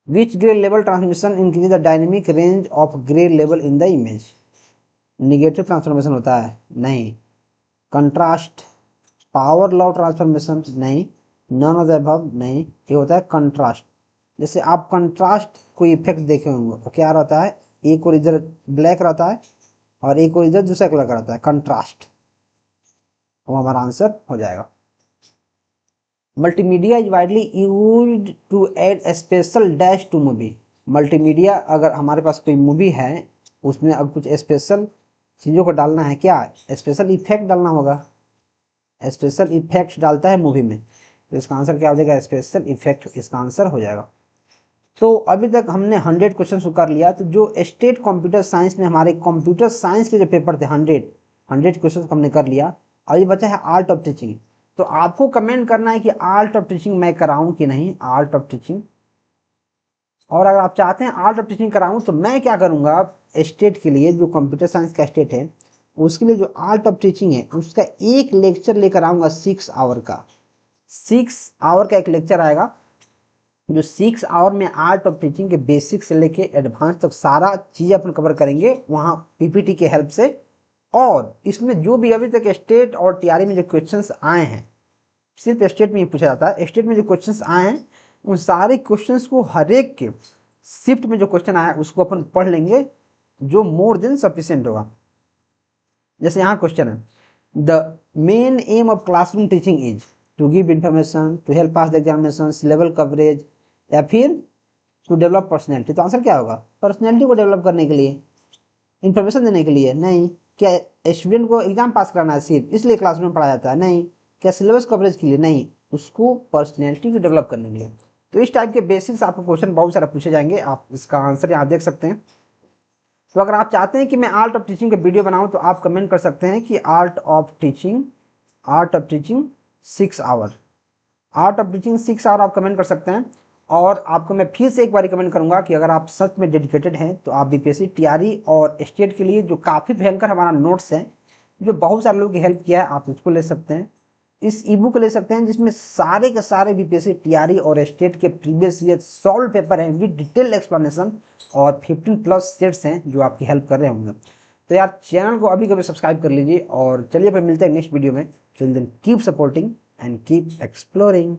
Which grey level transmission increase the dynamic range of grey level in the image. Negative transformation होता है, नहीं। Contrast, power law transformation, नहीं। None of the above, नहीं। ये होता है contrast. जैसे आप कंट्रास्ट कोई इफेक्ट देखे होंगे, तो क्या रहता है, एक और इधर ब्लैक रहता है और एक और इधर दूसरा कलर का रहता है, कंट्रास्ट। वो हमारा आंसर हो जाएगा। Multimedia is widely used to add special dash to movie. Multimedia, अगर हमारे पास कोई मूवी है उसमें अब कुछ स्पेशल चीज़ों को डालना है, क्या स्पेशल इफेक्ट डालना होगा, स्पेशल इफेक्ट डालता है मूवी में, तो इसका आंसर क्या हो जाएगा, स्पेशल इफेक्ट इसका आंसर हो जाएगा। तो अभी तक हमने 100 क्वेश्चन कर लिया। तो जो स्टेट कंप्यूटर साइंस में हमारे कंप्यूटर साइंस के जो पेपर थे 100 क्वेश्चन हमने कर लिया। अभी बचा है आर्ट ऑफ टीचिंग। तो आपको कमेंट करना है कि आर्ट ऑफ टीचिंग मैं कराऊं कि नहीं, आर्ट ऑफ टीचिंग। और अगर आप चाहते हैं आर्ट ऑफ टीचिंग कराऊं तो मैं क्या करूंगा, स्टेट के लिए जो कंप्यूटर साइंस का स्टेट है उसके लिए जो आर्ट ऑफ टीचिंग है उसका एक लेक्चर लेकर आऊंगा 6 आवर का। 6 आवर का एक लेक्चर आएगा जो 6 आवर में आर्ट ऑफ टीचिंग के बेसिक से लेके एडवांस तक सारा चीज अपन कवर करेंगे वहां पीपीटी के हेल्प से। और इसमें जो भी अभी तक स्टेट और टीआरई में जो क्वेश्चंस आए हैं, सिर्फ स्टेट में ही पूछा जाता है, स्टेट में जो क्वेश्चंस आए हैं उन सारे क्वेश्चंस को हर एक के शिफ्ट में जो क्वेश्चन आया उसको अपन पढ़ लेंगे, जो मोर देन सफिशिएंट होगा। जैसे यहाँ क्वेश्चन है, the main aim of classroom teaching is to give information, to help pass the examination, level coverage, या फिर टू डेवलप पर्सनैलिटी। तो आंसर क्या होगा, पर्सनैलिटी को डेवलप करने के लिए, इंफॉर्मेशन देने के लिए, नहीं। क्या स्टूडेंट को एग्जाम पास कराना है सिर्फ इसलिए क्लासरूम में पढ़ाया जाता है, नहीं। क्या सिलेबस कवरेज के लिए, नहीं, उसको पर्सनैलिटी को डेवलप करने के लिए। तो इस टाइप के बेसिक्स आपको क्वेश्चन बहुत सारा पूछे जाएंगे, आप इसका आंसर यहाँ देख सकते हैं। तो अगर आप चाहते हैं कि मैं आर्ट ऑफ टीचिंग के वीडियो बनाऊं तो आप कमेंट कर सकते हैं कि art of teaching 6 hour, art of teaching 6 hour आप कमेंट कर सकते हैं। और आपको मैं फिर से एक बार रिकमेंड करूंगा कि अगर आप सच में डेडिकेटेड हैं तो आप बीपीएससी टीआरई और स्टेट के लिए जो काफ़ी भयंकर हमारा नोट्स है जो बहुत सारे लोगों की हेल्प किया है, आप उसको ले सकते हैं। इस ई बुक ले सकते हैं जिसमें सारे के सारे बीपीएससी टीआरई और स्टेट के प्रीवियस ईयर सॉल्व पेपर हैं विद डिटेल एक्सप्लेनेशन, और 15+ सेट्स हैं जो आपकी हेल्प कर रहे होंगे। तो यार चैनल को अभी कभी सब्सक्राइब कर लीजिए और चलिए फिर मिलते हैं नेक्स्ट वीडियो में। Till then keep supporting and keep exploring.